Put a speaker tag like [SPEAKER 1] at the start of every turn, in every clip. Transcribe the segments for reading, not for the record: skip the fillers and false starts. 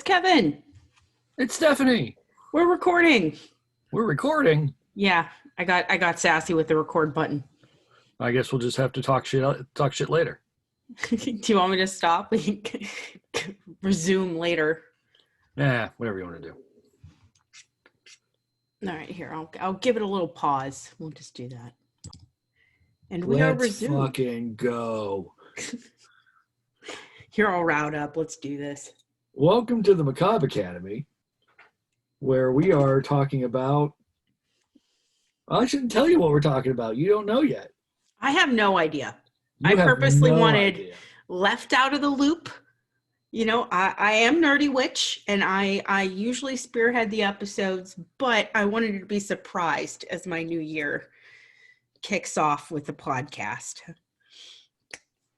[SPEAKER 1] It's Kevin.
[SPEAKER 2] It's Stephanie.
[SPEAKER 1] We're recording.
[SPEAKER 2] We're recording.
[SPEAKER 1] Yeah, I got sassy with the record button.
[SPEAKER 2] I guess we'll just have to talk shit later.
[SPEAKER 1] Do you want me to stop? We can resume later.
[SPEAKER 2] Yeah, whatever you want to do.
[SPEAKER 1] All right, here. I'll give it a little pause. We'll just do that. And we are resumed.
[SPEAKER 2] Let's fucking go.
[SPEAKER 1] You're all riled up. Let's do this.
[SPEAKER 2] Welcome to the Macabre Academy, where we are talking about... I shouldn't tell you what we're talking about. You don't know yet.
[SPEAKER 1] I have no idea. I purposely wanted left out of the loop. You know, I am Nerdy Witch, and I usually spearhead the episodes, but I wanted to be surprised as my new year kicks off with the podcast.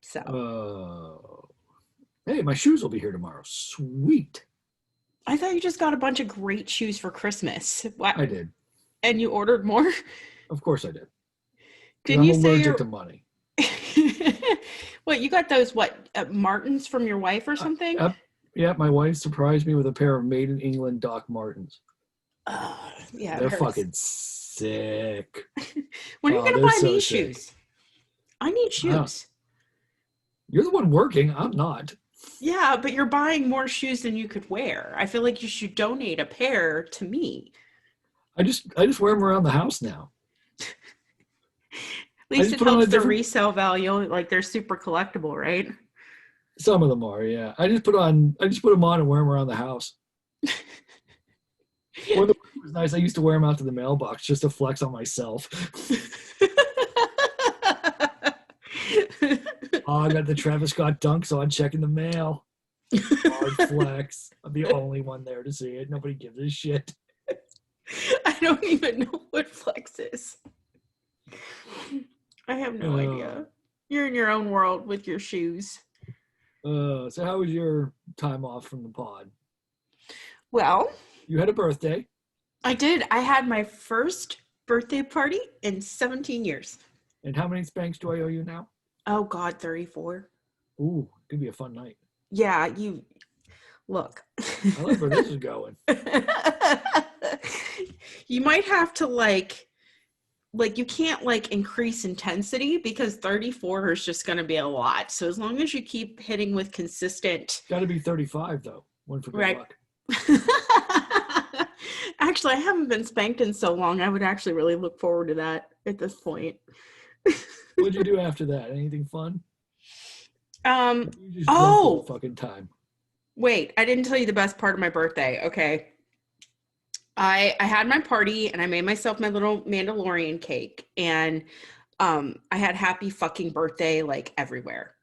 [SPEAKER 1] So.
[SPEAKER 2] Hey, my shoes will be here tomorrow. Sweet.
[SPEAKER 1] I thought you just got a bunch of great shoes for Christmas. What?
[SPEAKER 2] I did.
[SPEAKER 1] And you ordered more?
[SPEAKER 2] Of course I did.
[SPEAKER 1] Didn't you say
[SPEAKER 2] I'm allergic to money.
[SPEAKER 1] What, you got those, Martens from your wife or something?
[SPEAKER 2] Yeah, my wife surprised me with a pair of made in England Doc Martens.
[SPEAKER 1] Yeah,
[SPEAKER 2] they're fucking sick.
[SPEAKER 1] When are you going to buy me shoes? I need shoes.
[SPEAKER 2] You're the one working. I'm not.
[SPEAKER 1] Yeah, but you're buying more shoes than you could wear. I feel like you should donate a pair to me.
[SPEAKER 2] I just wear them around the house now.
[SPEAKER 1] At least it helps the resale value. Like, they're super collectible, right?
[SPEAKER 2] Some of them are, yeah. I just put them on and wear them around the house. When the weather was nice, I used to wear them out to the mailbox just to flex on myself. I got the Travis Scott dunk, so I'm checking the mail. Hard flex. I'm the only one there to see it. Nobody gives a shit.
[SPEAKER 1] I don't even know what flex is. I have no idea. You're in your own world with your shoes.
[SPEAKER 2] So how was your time off from the pod?
[SPEAKER 1] Well,
[SPEAKER 2] you had a birthday.
[SPEAKER 1] I did. I had my first birthday party in 17 years.
[SPEAKER 2] And how many spanks do I owe you now?
[SPEAKER 1] Oh, God, 34.
[SPEAKER 2] Ooh, could be a fun night.
[SPEAKER 1] Yeah, look.
[SPEAKER 2] I like where this is going.
[SPEAKER 1] You might have to, you can't, increase intensity because 34 is just going to be a lot. So as long as you keep hitting with consistent...
[SPEAKER 2] Got to be 35, though. One for good luck.
[SPEAKER 1] Actually, I haven't been spanked in so long. I would actually really look forward to that at this point.
[SPEAKER 2] What'd you do after that? Anything fun? Fucking time.
[SPEAKER 1] Wait, I didn't tell you the best part of my birthday. Okay. I had my party and I made myself my little Mandalorian cake, and I had happy fucking birthday everywhere.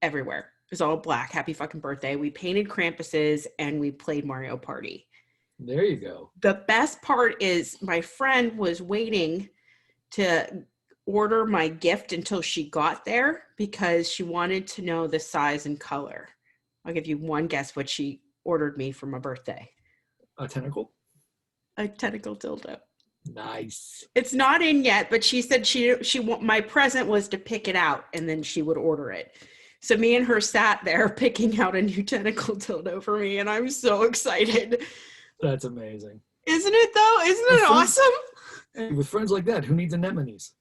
[SPEAKER 1] Everywhere. It was all black. Happy fucking birthday. We painted Krampuses and we played Mario Party.
[SPEAKER 2] There you go.
[SPEAKER 1] The best part is my friend was waiting to order my gift until she got there because she wanted to know the size and color. I'll give you one guess what she ordered me for my birthday.
[SPEAKER 2] A tentacle?
[SPEAKER 1] A tentacle dildo.
[SPEAKER 2] Nice.
[SPEAKER 1] It's not in yet, but she said my present was to pick it out and then she would order it. So me and her sat there picking out a new tentacle dildo for me, and I'm so excited.
[SPEAKER 2] That's amazing.
[SPEAKER 1] Isn't it though? Isn't it awesome?
[SPEAKER 2] Hey, with friends like that, who needs anemones?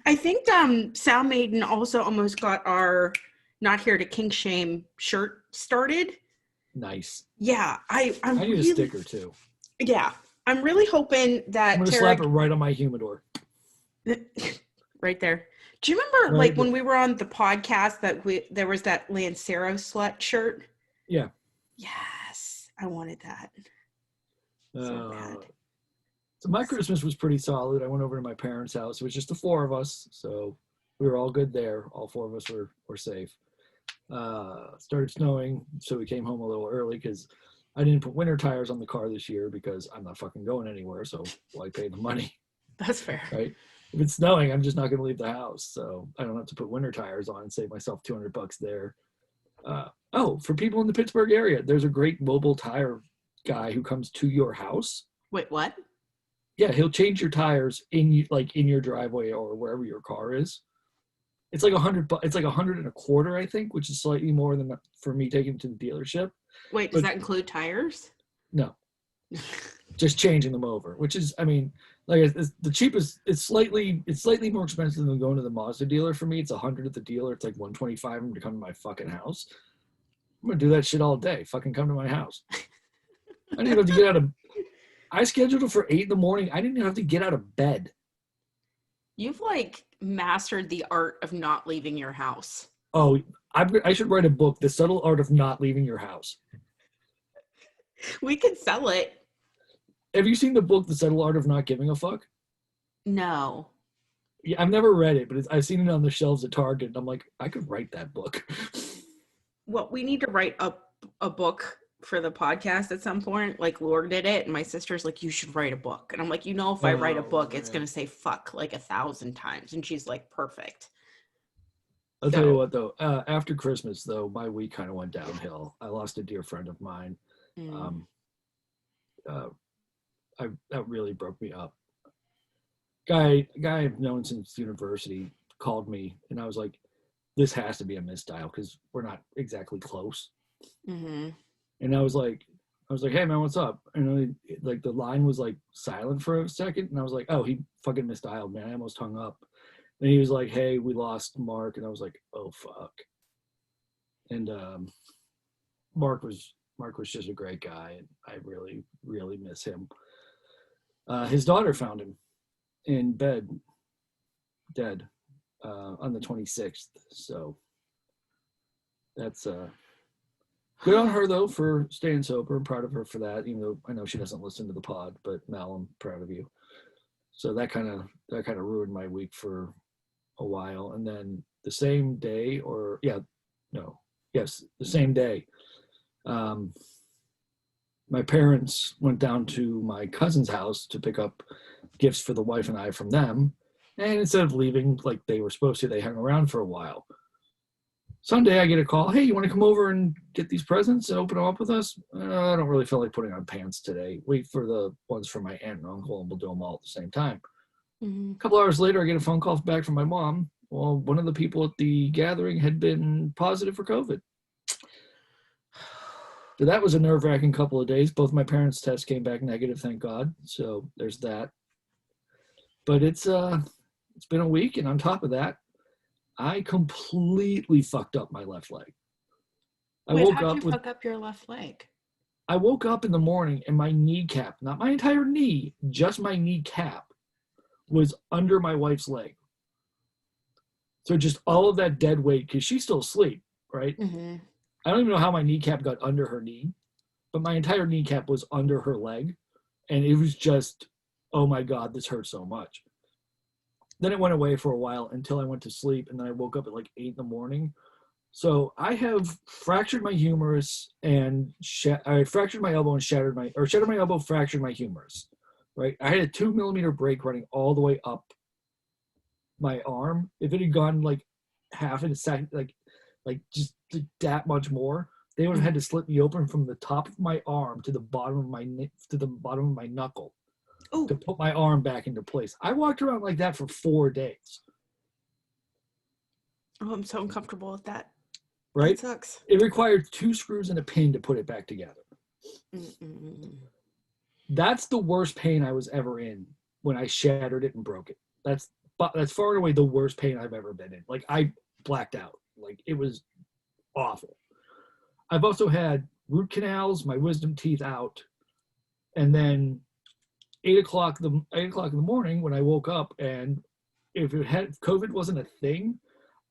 [SPEAKER 1] I think Sound Maiden also almost got our Not Here to Kink Shame shirt started.
[SPEAKER 2] Nice.
[SPEAKER 1] Yeah, I
[SPEAKER 2] need a sticker too.
[SPEAKER 1] Yeah, I'm really hoping that
[SPEAKER 2] I'm gonna slap it right on my humidor.
[SPEAKER 1] Right there. Do you remember when we were on the podcast that there was that Lancero slut shirt?
[SPEAKER 2] Yeah.
[SPEAKER 1] Yes, I wanted that. So bad.
[SPEAKER 2] So my Christmas was pretty solid. I went over to my parents' house. It was just the four of us, so we were all good there. All four of us were safe. Started snowing, so we came home a little early because I didn't put winter tires on the car this year because I'm not fucking going anywhere, so why pay the money?
[SPEAKER 1] That's fair.
[SPEAKER 2] Right? If it's snowing, I'm just not going to leave the house, so I don't have to put winter tires on and save myself $200 there. For people in the Pittsburgh area, there's a great mobile tire guy who comes to your house.
[SPEAKER 1] Wait, what?
[SPEAKER 2] Yeah, he'll change your tires in your driveway or wherever your car is. It's like it's like 100 and a quarter, I think, which is slightly more than for me taking it to the dealership.
[SPEAKER 1] Wait, does
[SPEAKER 2] But
[SPEAKER 1] that include tires?
[SPEAKER 2] no, just changing them over, which is, I mean, like it's the cheapest. It's slightly more expensive than going to the Mazda dealer for me. It's 100 at the dealer. It's like 125 to come to my fucking house. I'm gonna do that shit all day. Fucking come to my house. I didn't even have to get out of. I scheduled it for 8 in the morning. I didn't even have to get out of bed.
[SPEAKER 1] You've like mastered the art of not leaving your house.
[SPEAKER 2] Oh, I should write a book, The Subtle Art of Not Leaving Your House.
[SPEAKER 1] We could sell it.
[SPEAKER 2] Have you seen the book, The Subtle Art of Not Giving a Fuck?
[SPEAKER 1] No.
[SPEAKER 2] Yeah, I've never read it, but I've seen it on the shelves at Target, and I'm like, I could write that book.
[SPEAKER 1] Well, we need to write a book for the podcast at some point. Like Laura did it, and my sister's like, you should write a book. And I'm like, if I write a book, it's going to say fuck like 1,000 times. And she's like, perfect.
[SPEAKER 2] I'll tell you what, though. After Christmas, though, my week kind of went downhill. I lost a dear friend of mine. That really broke me up. Guy I've known since university called me, and I was like, this has to be a misdial because we're not exactly close.
[SPEAKER 1] Mm-hmm.
[SPEAKER 2] And I was like, hey man, what's up? And like the line was like silent for a second, and I was like, oh, he fucking misdialed, man. I almost hung up. And he was like, hey, we lost Mark, and I was like, oh fuck. And Mark was just a great guy, and I really, really miss him. His daughter found him in bed, dead, on the 26th. So that's good on her though for staying sober. I'm proud of her for that. Even though I know she doesn't listen to the pod, but Mel, I'm proud of you. So that kind of ruined my week for a while. And then the same day, the same day, my parents went down to my cousin's house to pick up gifts for the wife and I from them. And instead of leaving like they were supposed to, they hung around for a while. Sunday, I get a call. Hey, you want to come over and get these presents and open them up with us? I don't really feel like putting on pants today. Wait for the ones from my aunt and uncle, and we'll do them all at the same time.
[SPEAKER 1] Mm-hmm.
[SPEAKER 2] A couple hours later, I get a phone call back from my mom. Well, one of the people at the gathering had been positive for COVID. So that was a nerve-wracking couple of days. Both my parents' tests came back negative, thank God. So there's that. But it's been a week, and on top of that, I completely fucked up my left leg.
[SPEAKER 1] How'd you fuck up your left leg?
[SPEAKER 2] I woke up in the morning and my kneecap, not my entire knee, just my kneecap, was under my wife's leg. So just all of that dead weight, because she's still asleep, right?
[SPEAKER 1] Mm-hmm.
[SPEAKER 2] I don't even know how my kneecap got under her knee, but my entire kneecap was under her leg. And it was just, oh my God, this hurts so much. Then it went away for a while until I went to sleep, and then I woke up at like 8 in the morning. So I have fractured my humerus and I fractured my elbow and shattered my elbow, fractured my humerus. Right? I had a 2 millimeter break running all the way up my arm. If it had gone like half in a second, like just that much more, they would have had to slit me open from the top of my arm to the bottom of my knuckle. Ooh. To put my arm back into place. I walked around like that for 4 days.
[SPEAKER 1] Oh, I'm so uncomfortable with that.
[SPEAKER 2] Right?
[SPEAKER 1] That sucks.
[SPEAKER 2] It required 2 screws and a pin to put it back together.
[SPEAKER 1] Mm-mm.
[SPEAKER 2] That's the worst pain I was ever in when I shattered it and broke it. That's far and away the worst pain I've ever been in. Like I blacked out. Like it was awful. I've also had root canals, my wisdom teeth out, and then 8 o'clock in the morning when I woke up, and if COVID wasn't a thing,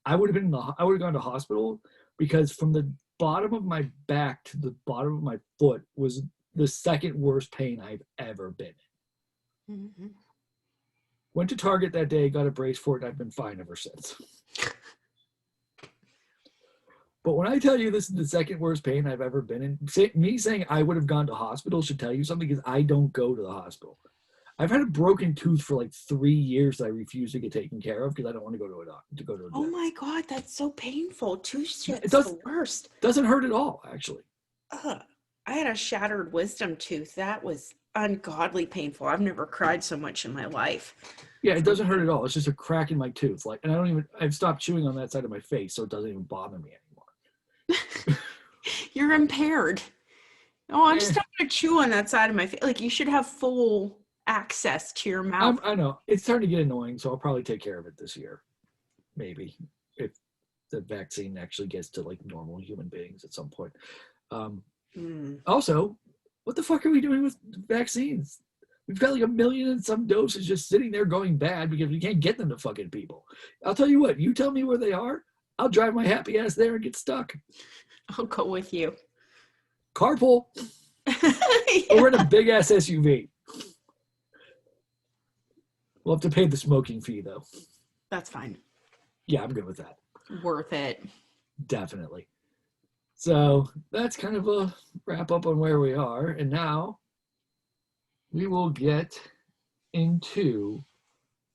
[SPEAKER 2] I would have gone to hospital, because from the bottom of my back to the bottom of my foot was the second worst pain I've ever been in. Mm-hmm. Went to Target that day, got a brace for it, and I've been fine ever since. But when I tell you this is the second worst pain I've ever been in, me saying I would have gone to hospital should tell you something, because I don't go to the hospital. I've had a broken tooth for like 3 years that I refuse to get taken care of because I don't want to go to a doctor.
[SPEAKER 1] Oh my God, that's so painful. Tooth shit's the worst.
[SPEAKER 2] Doesn't hurt at all, actually.
[SPEAKER 1] I had a shattered wisdom tooth. That was ungodly painful. I've never cried so much in my life.
[SPEAKER 2] Yeah, it doesn't hurt at all. It's just a crack in my tooth. Like, and I've stopped chewing on that side of my face, so it doesn't even bother me anymore.
[SPEAKER 1] You're impaired. Oh, I'm just
[SPEAKER 2] Eh,
[SPEAKER 1] not gonna chew on that side of my face. Like, you should have full access to your mouth.
[SPEAKER 2] I know. It's starting to get annoying, so I'll probably take care of it this year. Maybe. If the vaccine actually gets to like normal human beings at some point. Also, what the fuck are we doing with vaccines? We've got like 1 million and some doses just sitting there going bad because we can't get them to fucking people. I'll tell you what, you tell me where they are, I'll drive my happy ass there and get stuck.
[SPEAKER 1] I'll go with you.
[SPEAKER 2] Carpool.
[SPEAKER 1] Yeah.
[SPEAKER 2] Or in a big ass SUV. We'll have to pay the smoking fee though.
[SPEAKER 1] That's fine.
[SPEAKER 2] Yeah, I'm good with that.
[SPEAKER 1] Worth it.
[SPEAKER 2] Definitely. So that's kind of a wrap up on where we are. And now we will get into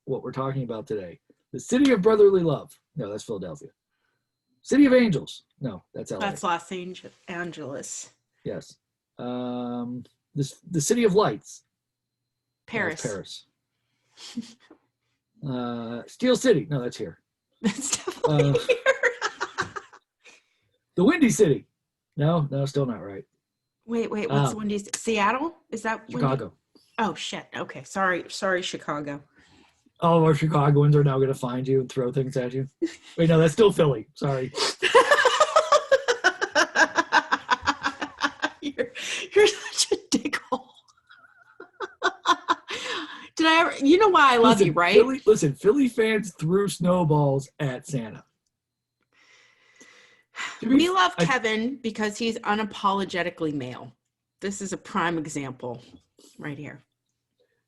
[SPEAKER 2] what we're talking about today. The City of Brotherly Love. No, that's Philadelphia. City of Angels. No, that's LA.
[SPEAKER 1] That's Los Angeles.
[SPEAKER 2] Yes. The City of Lights.
[SPEAKER 1] Paris.
[SPEAKER 2] No, Paris. Steel City. No, that's here.
[SPEAKER 1] That's definitely here.
[SPEAKER 2] The Windy City. No, still not right.
[SPEAKER 1] Wait, what's Windy? Seattle? Is that
[SPEAKER 2] Chicago?
[SPEAKER 1] Windy? Oh shit. Okay. Sorry, Chicago.
[SPEAKER 2] All of our Chicagoans are now going to find you and throw things at you. Wait, no, that's still Philly. Sorry.
[SPEAKER 1] You're such a dickhole. Did I ever? You know why I love you, right?
[SPEAKER 2] Philly fans threw snowballs at Santa.
[SPEAKER 1] We love Kevin because he's unapologetically male. This is a prime example right here.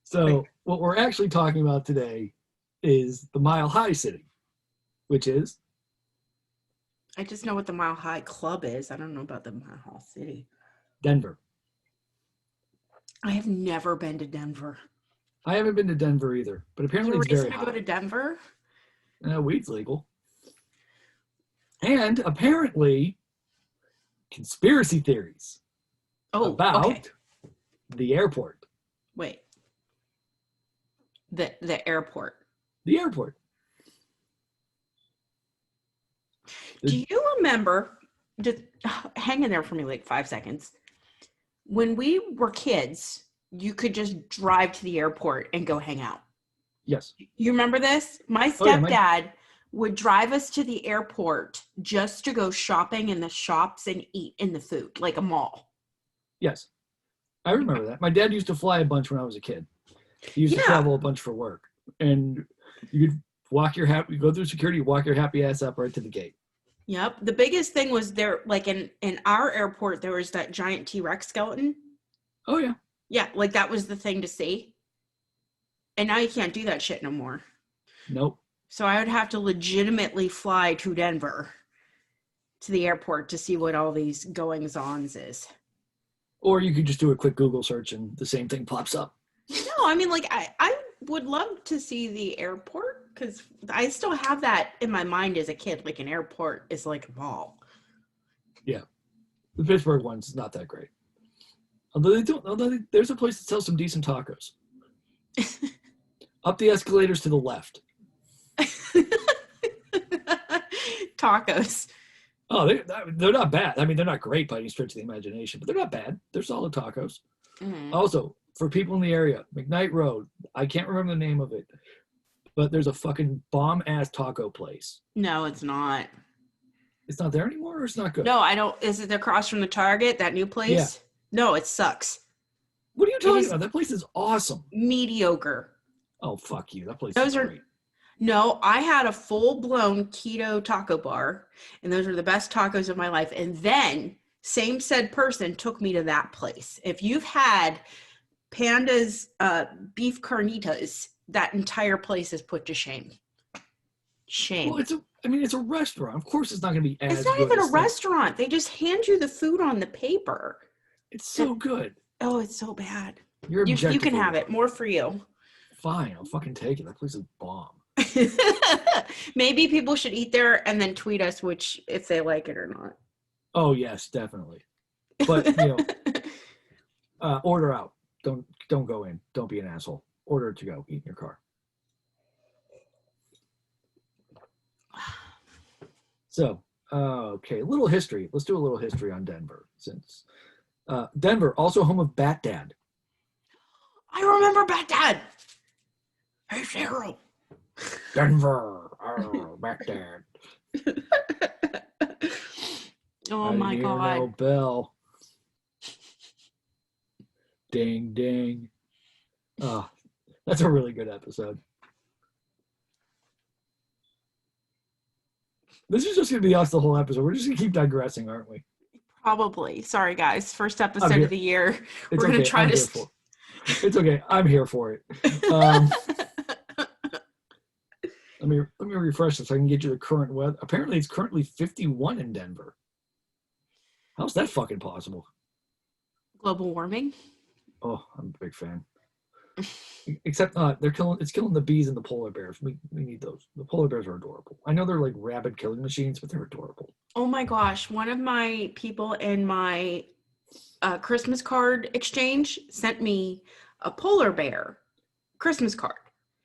[SPEAKER 2] So what we're actually talking about today is the Mile High City, which is?
[SPEAKER 1] I just know what the Mile High Club is. I don't know about the Mile High City.
[SPEAKER 2] Denver.
[SPEAKER 1] I have never been to Denver.
[SPEAKER 2] I haven't been to Denver either, but apparently it's very hot.
[SPEAKER 1] Go to Denver?
[SPEAKER 2] Weed's legal. And apparently, conspiracy theories about the airport.
[SPEAKER 1] Wait. The airport.
[SPEAKER 2] The airport.
[SPEAKER 1] Do you remember, just hang in there for me like 5 seconds. When we were kids, you could just drive to the airport and go hang out.
[SPEAKER 2] Yes.
[SPEAKER 1] You remember this? My stepdad would drive us to the airport just to go shopping in the shops and eat in the food, like a mall.
[SPEAKER 2] Yes. I remember that. My dad used to fly a bunch when I was a kid. He used to travel a bunch for work. And you could go through security, walk your happy ass up right to the gate.
[SPEAKER 1] Yep. The biggest thing was there, like in our airport, there was that giant T-Rex skeleton.
[SPEAKER 2] Oh, yeah.
[SPEAKER 1] Yeah, like that was the thing to see. And now you can't do that shit no more.
[SPEAKER 2] Nope.
[SPEAKER 1] So I would have to legitimately fly to Denver to the airport to see what all these goings-ons is.
[SPEAKER 2] Or you could just do a quick Google search and the same thing pops up.
[SPEAKER 1] No, I mean, like, I would love to see the airport because I still have that in my mind as a kid. Like, an airport is like a mall.
[SPEAKER 2] Yeah. The Pittsburgh one's not that great. Although there's a place that sells some decent tacos. Up the escalators to the left.
[SPEAKER 1] Tacos.
[SPEAKER 2] Oh, they're not bad. I mean, they're not great by any stretch of the imagination, but they're not bad. They're solid tacos. Mm-hmm. Also, for people in the area, McKnight Road, I can't remember the name of it, but there's a fucking bomb-ass taco place.
[SPEAKER 1] No, it's not.
[SPEAKER 2] It's not there anymore, or it's not good?
[SPEAKER 1] No, I don't. Is it across from the Target, that new place? Yeah. No, it sucks.
[SPEAKER 2] What are you talking about? That place is awesome.
[SPEAKER 1] Mediocre.
[SPEAKER 2] Oh, fuck you. That place is great.
[SPEAKER 1] No, I had a full-blown keto taco bar, and those were the best tacos of my life. And then, same said person took me to that place. If you've had Panda's beef carnitas, that entire place is put to shame. Shame.
[SPEAKER 2] Well, it's a restaurant. Of course it's not going to be as good.
[SPEAKER 1] It's not even a restaurant. They just hand you the food on the paper.
[SPEAKER 2] It's so good.
[SPEAKER 1] Oh, it's so bad.
[SPEAKER 2] You
[SPEAKER 1] can have it. More for you.
[SPEAKER 2] Fine. I'll fucking take it. That place is bomb.
[SPEAKER 1] Maybe people should eat there and then tweet us if they like it or not.
[SPEAKER 2] Oh, yes, definitely. But, order out. Don't go in. Don't be an asshole. Order to go. Eat in your car. So, okay, a little history. Let's do a little history on Denver, since Denver, also home of Bat Dad.
[SPEAKER 1] I remember Bat Dad. Hey, Cheryl.
[SPEAKER 2] Denver, Bat Dad.
[SPEAKER 1] Oh my God.
[SPEAKER 2] No bell. Ding, ding. Oh, that's a really good episode. This is just going to be us the whole episode. We're just going to keep digressing, aren't we?
[SPEAKER 1] Probably. Sorry, guys. First episode of the year.
[SPEAKER 2] It's
[SPEAKER 1] We're going to try to...
[SPEAKER 2] It's okay. I'm here for it. Let me refresh this so I can get you the current weather. Apparently, it's currently 51 in Denver. How's that fucking possible?
[SPEAKER 1] Global warming?
[SPEAKER 2] Oh, I'm a big fan. Except it's killing the bees and the polar bears. We need those. The polar bears are adorable. I know they're like rabid killing machines, but they're adorable.
[SPEAKER 1] Oh my gosh. One of my people in my Christmas card exchange sent me a polar bear Christmas card.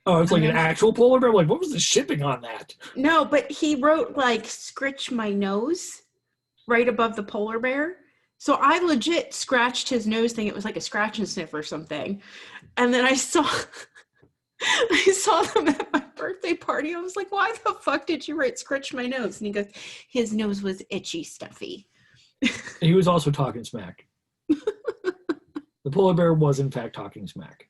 [SPEAKER 2] Oh, it's like an actual polar bear? Like, what was the shipping on that?
[SPEAKER 1] No, but he wrote like scritch my nose right above the polar bear. So I legit scratched his nose thing. It was like a scratch and sniff or something. And then I saw them at my birthday party. I was like, why the fuck did you write scratch my nose? And he goes, his nose was itchy, stuffy.
[SPEAKER 2] He was also talking smack. The polar bear was, in fact, talking smack.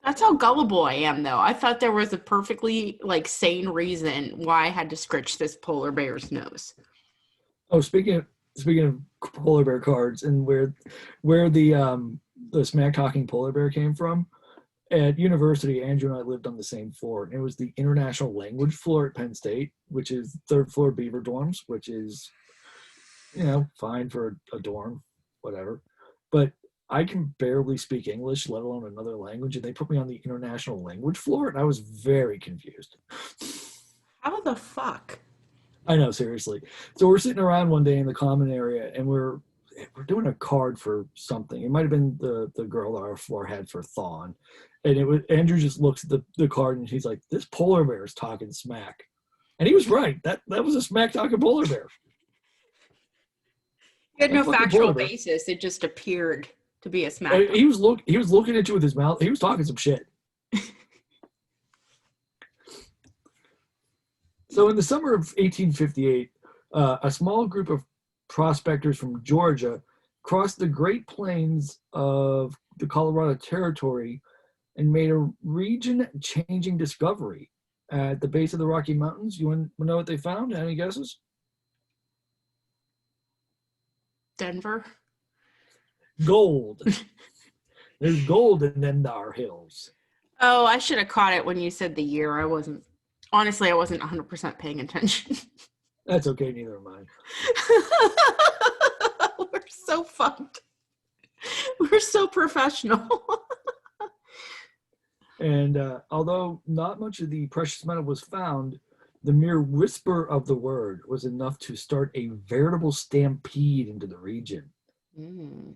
[SPEAKER 1] That's how gullible I am, though. I thought there was a perfectly, like, sane reason why I had to scratch this polar bear's nose.
[SPEAKER 2] Oh, speaking of polar bear cards and where the smack talking polar bear came from, at university, Andrew and I lived on the same floor. And it was the international language floor at Penn State, which is third floor Beaver dorms, which is, fine for a dorm, whatever. But I can barely speak English, let alone another language, and they put me on the international language floor, and I was very confused.
[SPEAKER 1] How the fuck?
[SPEAKER 2] I know, seriously. So we're sitting around one day in the common area, and we're doing a card for something. It might have been the girl that our floor had for Thawne. And Andrew just looks at the card, and he's like, this polar bear is talking smack. And he was right. That was a smack-talking polar bear.
[SPEAKER 1] He had no factual basis. It just appeared to be a smack.
[SPEAKER 2] He was looking at you with his mouth. He was talking some shit. So in the summer of 1858, a small group of prospectors from Georgia crossed the Great Plains of the Colorado Territory and made a region-changing discovery at the base of the Rocky Mountains. You want to know what they found? Any guesses?
[SPEAKER 1] Denver?
[SPEAKER 2] Gold. There's gold in them thar hills.
[SPEAKER 1] Oh, I should have caught it when you said the year. I wasn't 100% paying attention.
[SPEAKER 2] That's okay, neither am I.
[SPEAKER 1] We're so fucked. We're so professional.
[SPEAKER 2] And although not much of the precious metal was found, the mere whisper of the word was enough to start a veritable stampede into the region.
[SPEAKER 1] Mm.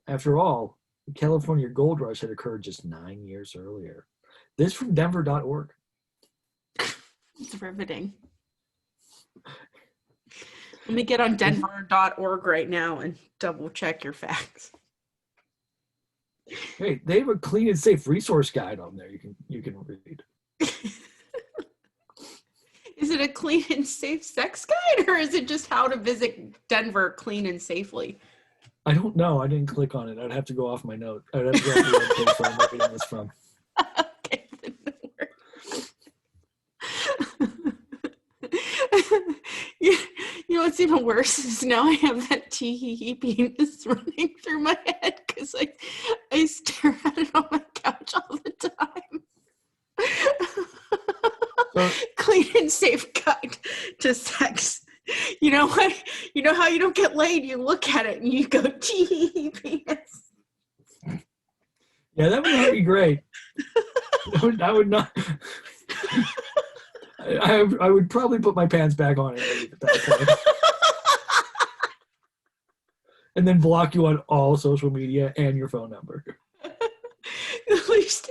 [SPEAKER 2] After all, the California gold rush had occurred just 9 years earlier. This from Denver.org.
[SPEAKER 1] It's riveting. Let me get on Denver.org right now and double check your facts.
[SPEAKER 2] Hey, they have a clean and safe resource guide on there you can read.
[SPEAKER 1] Is it a clean and safe sex guide, or is it just how to visit Denver clean and safely?
[SPEAKER 2] I don't know. I didn't click on it. I'd have to go off my note. I'd have to go off the webpage where I'm looking at this from.
[SPEAKER 1] Okay, then no worries. You know what's even worse is now I have that tee-hee-hee penis running through my head because I stare at it on my couch all the time. Clean and safe guide to sex. You know what? You know how you don't get laid? You look at it and you go, tee-hee-hee penis.
[SPEAKER 2] Yeah, that would not be great. I would not. I would probably put my pants back on and leave at that point. and then block you on all social media and your phone number.
[SPEAKER 1] At least,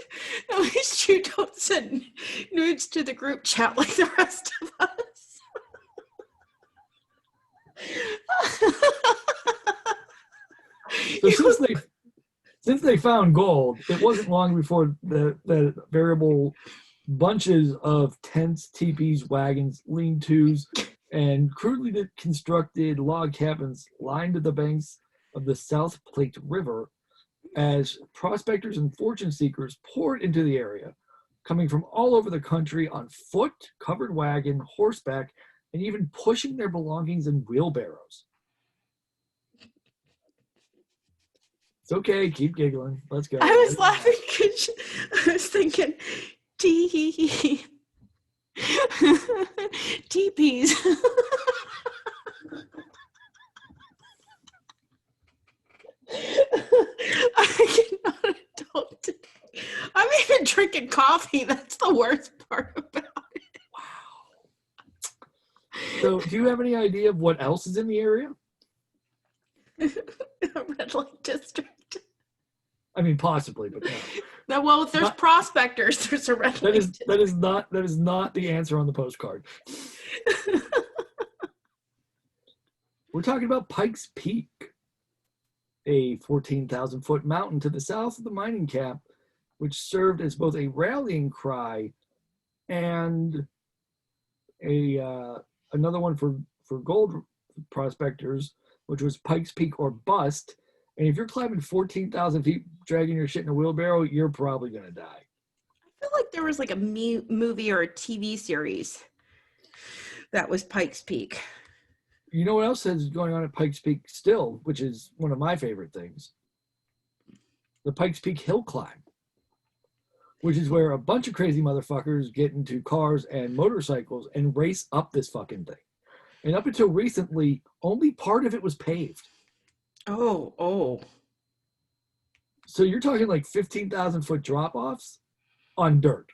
[SPEAKER 1] at least you don't send nudes to the group chat like the rest of us.
[SPEAKER 2] So since they found gold, it wasn't long before the variable bunches of tents, teepees, wagons, lean-tos, and crudely constructed log cabins lined the banks of the South Platte River as prospectors and fortune seekers poured into the area, coming from all over the country on foot, covered wagon, horseback, and even pushing their belongings in wheelbarrows. It's okay, keep giggling. Let's go.
[SPEAKER 1] I was laughing because I was thinking, teepees. I cannot adult. I'm even drinking coffee. That's the worst part about it.
[SPEAKER 2] Wow. So, do you have any idea of what else is in the area?
[SPEAKER 1] A red light district.
[SPEAKER 2] I mean, possibly, but no.
[SPEAKER 1] No, well, if there's prospectors, there's a red light district.
[SPEAKER 2] That is not the answer on the postcard. We're talking about Pike's Peak, a 14,000-foot mountain to the south of the mining camp, which served as both a rallying cry and another one for gold prospectors, which was Pike's Peak or bust. And if you're climbing 14,000 feet, dragging your shit in a wheelbarrow, you're probably going to die.
[SPEAKER 1] I feel like there was like a movie or a TV series that was Pike's Peak.
[SPEAKER 2] You know what else is going on at Pike's Peak still, which is one of my favorite things? The Pike's Peak hill climb, which is where a bunch of crazy motherfuckers get into cars and motorcycles and race up this fucking thing. And up until recently, only part of it was paved.
[SPEAKER 1] Oh.
[SPEAKER 2] So you're talking like 15,000-foot drop-offs on dirt.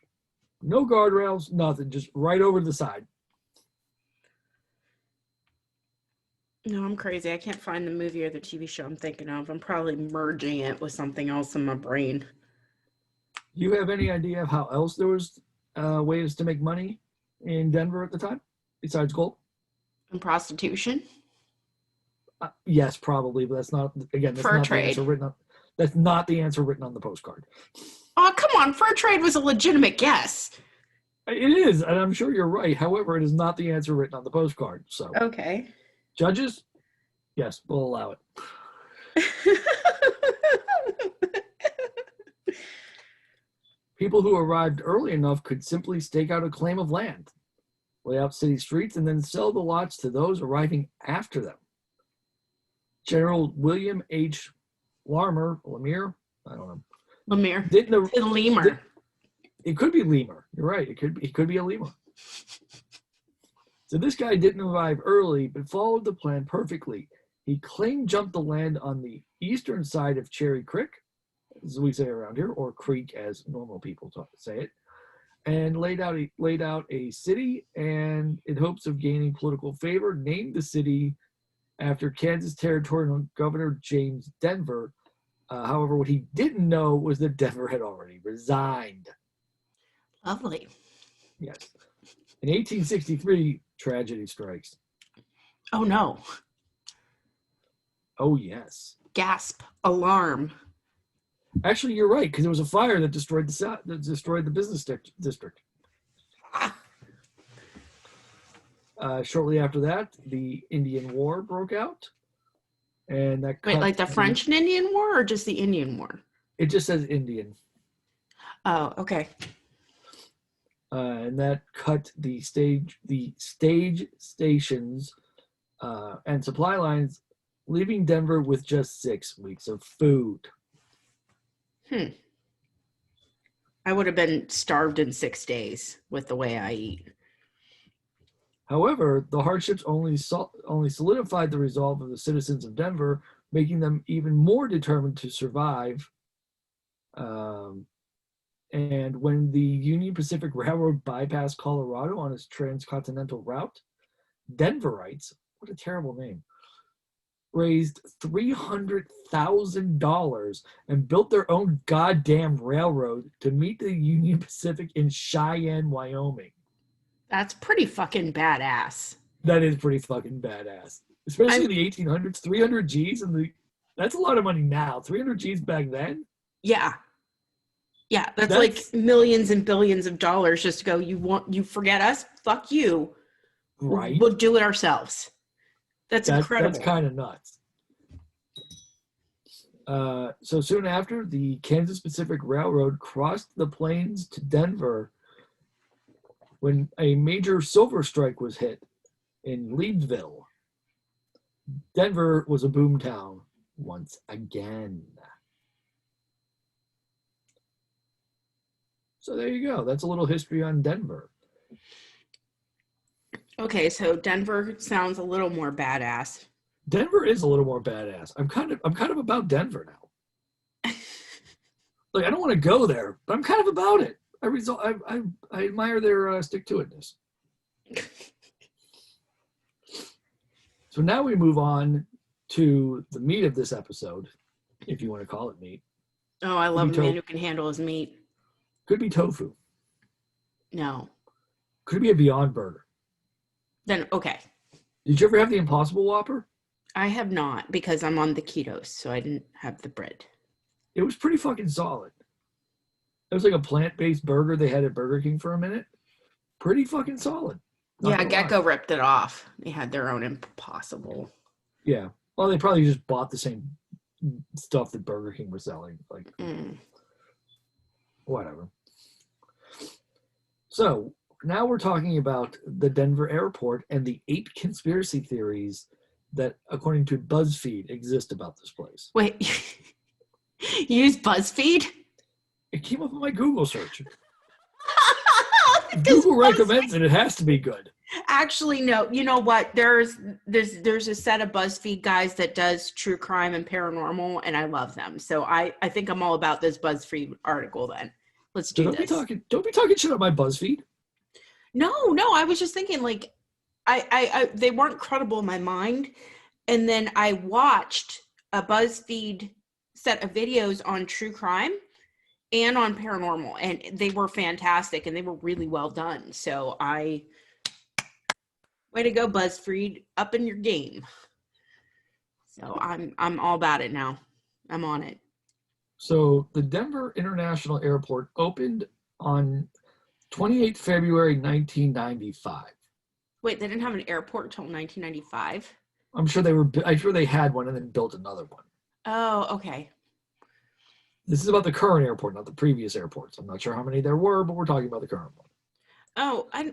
[SPEAKER 2] No guardrails, nothing, just right over the side.
[SPEAKER 1] No, I'm crazy. I can't find the movie or the TV show I'm thinking of. I'm probably merging it with something else in my brain.
[SPEAKER 2] Do you have any idea of how else there was ways to make money in Denver at the time, besides gold?
[SPEAKER 1] And prostitution?
[SPEAKER 2] Yes, probably, but that's not, again, that's
[SPEAKER 1] Fur
[SPEAKER 2] not
[SPEAKER 1] trade.
[SPEAKER 2] the answer written on, that's not the answer written on the postcard.
[SPEAKER 1] Oh, come on. Fur trade was a legitimate guess.
[SPEAKER 2] It is, and I'm sure you're right. However, it is not the answer written on the postcard. So,
[SPEAKER 1] okay.
[SPEAKER 2] Judges, yes, we'll allow it. People who arrived early enough could simply stake out a claim of land, lay out city streets, and then sell the lots to those arriving after them. General William H. Lemire, I don't know.
[SPEAKER 1] Lemire.
[SPEAKER 2] It could be lemur. You're right. It could be a lemur. So this guy didn't arrive early, but followed the plan perfectly. He claim jumped the land on the eastern side of Cherry Creek, as we say around here, or creek as normal people say it, and laid out a city, and in hopes of gaining political favor, named the city after Kansas Territorial Governor James Denver. However, what he didn't know was that Denver had already resigned.
[SPEAKER 1] Lovely.
[SPEAKER 2] Yes. In 1863, tragedy strikes.
[SPEAKER 1] Oh, no.
[SPEAKER 2] Oh, yes.
[SPEAKER 1] Gasp. Alarm.
[SPEAKER 2] Actually, you're right, because it was a fire that destroyed the business district. Shortly after that, the Indian War broke out. And that
[SPEAKER 1] Wait, like the French and Indian War or just the Indian War?
[SPEAKER 2] It just says Indian.
[SPEAKER 1] Oh, okay.
[SPEAKER 2] And that cut the stage stations and supply lines, leaving Denver with just 6 weeks of food.
[SPEAKER 1] I would have been starved in 6 days with the way I eat.
[SPEAKER 2] However, the hardships only solidified the resolve of the citizens of Denver, making them even more determined to survive. And when the Union Pacific Railroad bypassed Colorado on its transcontinental route, Denverites, what a terrible name, raised $300,000 and built their own goddamn railroad to meet the Union Pacific in Cheyenne, Wyoming.
[SPEAKER 1] That's pretty fucking badass.
[SPEAKER 2] That is pretty fucking badass. Especially
[SPEAKER 1] I'm
[SPEAKER 2] in the 1800s, 300 G's that's a lot of money now. 300 G's back then?
[SPEAKER 1] Yeah. Yeah, that's like millions and billions of dollars just to go, you forget us? Fuck you.
[SPEAKER 2] Right.
[SPEAKER 1] We'll do it ourselves. That's incredible.
[SPEAKER 2] That's kind of nuts. So soon after, the Kansas Pacific Railroad crossed the plains to Denver when a major silver strike was hit in Leedsville. Denver was a boom town once again. So there you go. That's a little history on Denver.
[SPEAKER 1] Okay, so Denver sounds a little more badass.
[SPEAKER 2] Denver is a little more badass. I'm kind of about Denver now. Like, I don't want to go there, but I'm kind of about it. I admire their stick-to-itness. So now we move on to the meat of this episode, if you want to call it meat.
[SPEAKER 1] Oh, I love a man who can handle his meat.
[SPEAKER 2] Could be tofu.
[SPEAKER 1] No.
[SPEAKER 2] Could be a Beyond Burger.
[SPEAKER 1] Then, okay.
[SPEAKER 2] Did you ever have the Impossible Whopper?
[SPEAKER 1] I have not, because I'm on the ketos, so I didn't have the bread.
[SPEAKER 2] It was pretty fucking solid. It was like a plant-based burger they had at Burger King for a minute. Pretty fucking solid.
[SPEAKER 1] Yeah, Gecko ripped it off. They had their own Impossible.
[SPEAKER 2] Yeah. Well, they probably just bought the same stuff that Burger King was selling. Like, whatever. So now we're talking about the Denver airport and the 8 conspiracy theories that, according to BuzzFeed, exist about this place.
[SPEAKER 1] Wait, you use BuzzFeed?
[SPEAKER 2] It came up in my Google search. Google recommends it. It has to be good.
[SPEAKER 1] Actually, no. You know what? There's a set of BuzzFeed guys that does true crime and paranormal, and I love them. So I think I'm all about this BuzzFeed article then. Let's do this.
[SPEAKER 2] Don't be talking shit on my BuzzFeed.
[SPEAKER 1] No. I was just thinking, like, I they weren't credible in my mind. And then I watched a BuzzFeed set of videos on true crime and on paranormal, and they were fantastic and they were really well done. So way to go, BuzzFeed, up in your game. So I'm all about it now. I'm on it.
[SPEAKER 2] So the Denver International Airport opened on 28 February 1995.
[SPEAKER 1] Wait, they didn't have an airport until 1995?
[SPEAKER 2] I'm sure they had one and then built another one.
[SPEAKER 1] Oh, okay.
[SPEAKER 2] This is about the current airport, not the previous airports. I'm not sure how many there were, but we're talking about the current one.
[SPEAKER 1] Oh, I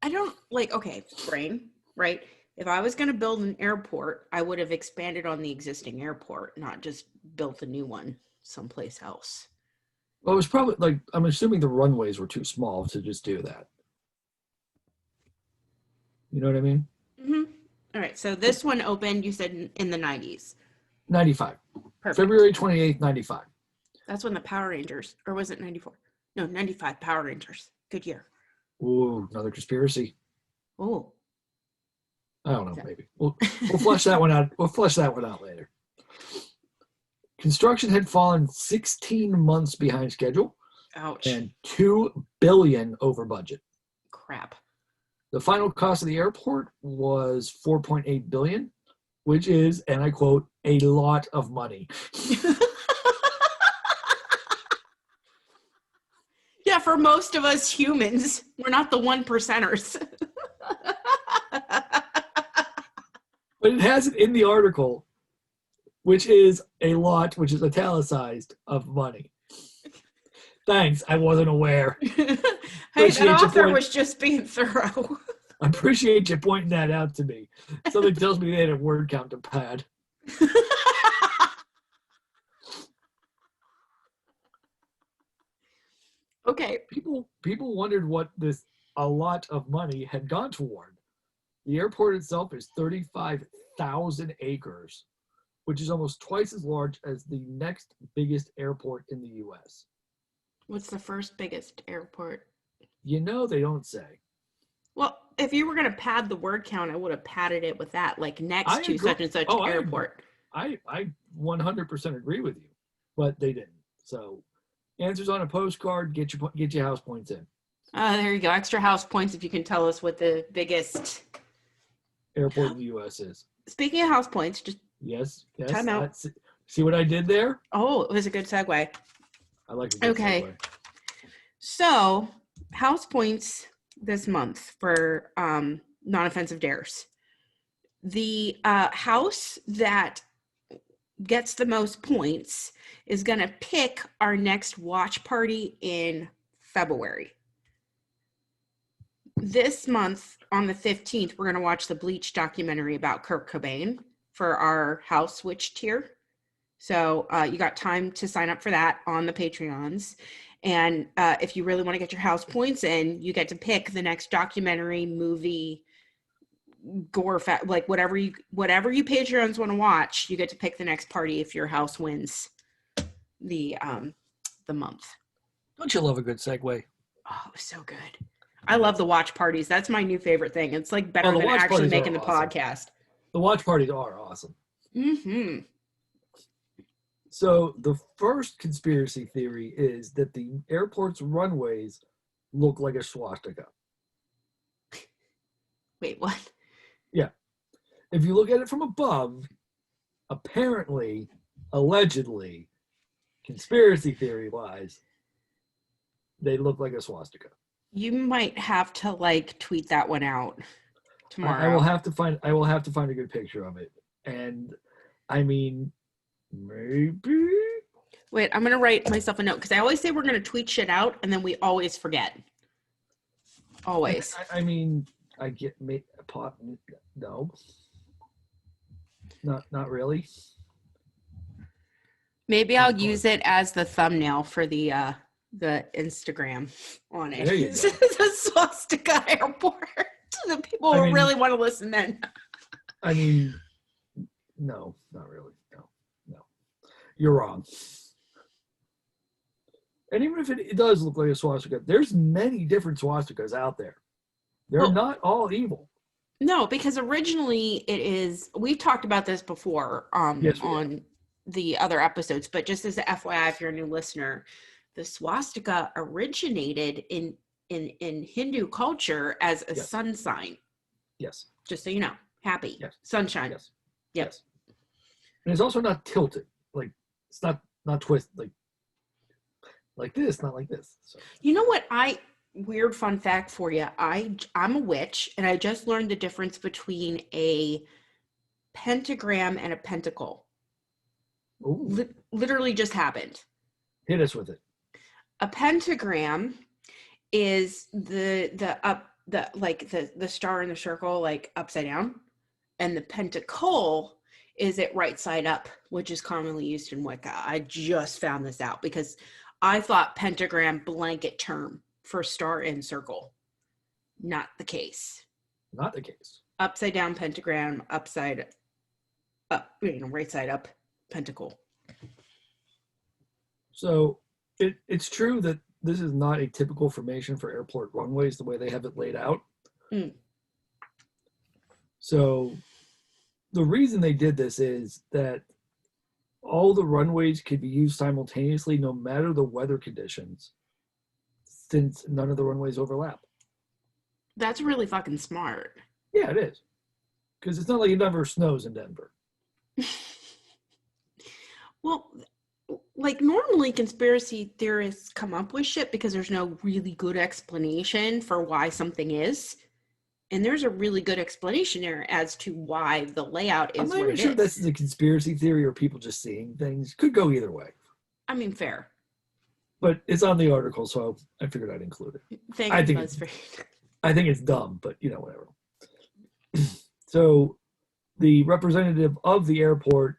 [SPEAKER 1] don't like, okay, brain, right? If I was going to build an airport, I would have expanded on the existing airport, not just built a new one someplace else.
[SPEAKER 2] Well, it was probably like, I'm assuming the runways were too small to just do that. You know what I mean?
[SPEAKER 1] Mm-hmm. All right. So this one opened, you said, in the 90s.
[SPEAKER 2] 95.
[SPEAKER 1] Perfect.
[SPEAKER 2] February 28th, 95.
[SPEAKER 1] That's when the Power Rangers, or was it 94? No, 95 Power Rangers. Good year.
[SPEAKER 2] Ooh, another conspiracy.
[SPEAKER 1] Oh.
[SPEAKER 2] I don't know, maybe. We'll flesh that one out. We'll flesh that one out later. Construction had fallen 16 months behind schedule.
[SPEAKER 1] Ouch.
[SPEAKER 2] And $2 billion over budget.
[SPEAKER 1] Crap.
[SPEAKER 2] The final cost of the airport was $4.8 billion, which is, and I quote, a lot of money.
[SPEAKER 1] Yeah, for most of us humans, we're not the 1%ers.
[SPEAKER 2] But it has it in the article, which is a lot, which is italicized, of money. Thanks, I wasn't aware.
[SPEAKER 1] Hey, that author was just being thorough.
[SPEAKER 2] I appreciate you pointing that out to me. Something tells me they had a word count to pad.
[SPEAKER 1] Okay.
[SPEAKER 2] People wondered what this a lot of money had gone toward. The airport itself is 35,000 acres, which is almost twice as large as the next biggest airport in the U.S.
[SPEAKER 1] What's the first biggest airport?
[SPEAKER 2] You know they don't say.
[SPEAKER 1] Well, if you were going to pad the word count, I would have padded it with that, like next
[SPEAKER 2] I
[SPEAKER 1] to
[SPEAKER 2] agree.
[SPEAKER 1] such and such airport.
[SPEAKER 2] I 100% agree with you, but they didn't. So answers on a postcard, get your house points in.
[SPEAKER 1] There you go. Extra house points if you can tell us what the biggest
[SPEAKER 2] airport in the U.S. is.
[SPEAKER 1] Speaking of house points, just
[SPEAKER 2] yes.
[SPEAKER 1] time out.
[SPEAKER 2] See what I did there?
[SPEAKER 1] Oh, it was a good segue.
[SPEAKER 2] I like a good segue.
[SPEAKER 1] So house points this month for non-offensive dares. The house that gets the most points is going to pick our next watch party in February. This month, on the 15th, we're going to watch the Bleach documentary about Kurt Cobain for our house switch tier. So you got time to sign up for that on the Patreons. And if you really want to get your house points in, you get to pick the next documentary, movie, gore, like whatever you Patreons want to watch, you get to pick the next party if your house wins the month.
[SPEAKER 2] Don't you love a good segue?
[SPEAKER 1] Oh, it was so good. I love the watch parties. That's my new favorite thing. It's like better than actually making the podcast.
[SPEAKER 2] The watch parties are awesome.
[SPEAKER 1] Mm-hmm.
[SPEAKER 2] So the first conspiracy theory is that the airport's runways look like a swastika.
[SPEAKER 1] Wait, what?
[SPEAKER 2] Yeah. If you look at it from above, apparently, allegedly, conspiracy theory-wise, they look like a swastika.
[SPEAKER 1] You might have to like tweet that one out tomorrow.
[SPEAKER 2] I will have to find a good picture of it. And I mean, maybe.
[SPEAKER 1] Wait, I'm gonna write myself a note because I always say we're gonna tweet shit out and then we always forget. Always.
[SPEAKER 2] I mean, I get no. Not really.
[SPEAKER 1] Maybe I'll use it as the thumbnail for the Instagram on it.
[SPEAKER 2] There you go.
[SPEAKER 1] The Swastika airport. The people will really want to listen then.
[SPEAKER 2] I mean, no, not really. No. You're wrong. And even if it does look like a swastika, there's many different swastikas out there. They're not all evil.
[SPEAKER 1] No, because originally it is, we've talked about this before
[SPEAKER 2] yes,
[SPEAKER 1] on the other episodes, but just as an FYI, if you're a new listener, the swastika originated in Hindu culture as a sun sign.
[SPEAKER 2] Yes.
[SPEAKER 1] Just so you know. Happy.
[SPEAKER 2] Yes.
[SPEAKER 1] Sunshine.
[SPEAKER 2] Yes.
[SPEAKER 1] Yep.
[SPEAKER 2] Yes. And it's also not tilted. Like it's not twisted like this, not like this. So.
[SPEAKER 1] You know what? Weird fun fact for you. I'm a witch, and I just learned the difference between a pentagram and a pentacle. Literally just happened.
[SPEAKER 2] Hit us with it.
[SPEAKER 1] A pentagram is the star in the circle, like upside down, and the pentacle is it right side up, which is commonly used in Wicca. I just found this out because I thought pentagram blanket term for star and circle. Not the case.
[SPEAKER 2] Not the case.
[SPEAKER 1] Upside down pentagram, upside up, right side up pentacle.
[SPEAKER 2] So it's true that this is not a typical formation for airport runways the way they have it laid out.
[SPEAKER 1] Mm.
[SPEAKER 2] So the reason they did this is that all the runways could be used simultaneously no matter the weather conditions, since none of the runways overlap.
[SPEAKER 1] That's really fucking smart.
[SPEAKER 2] Yeah, it is. Because it's not like it never snows in Denver.
[SPEAKER 1] Well, like normally conspiracy theorists come up with shit because there's no really good explanation for why something is. And there's a really good explanation there as to why the layout is what it is. I'm not even sure
[SPEAKER 2] this is a conspiracy theory or people just seeing things. Could go either way. I
[SPEAKER 1] mean, fair.
[SPEAKER 2] But it's on the article, so I figured I'd include it. I think it's dumb, but whatever. So the representative of the airport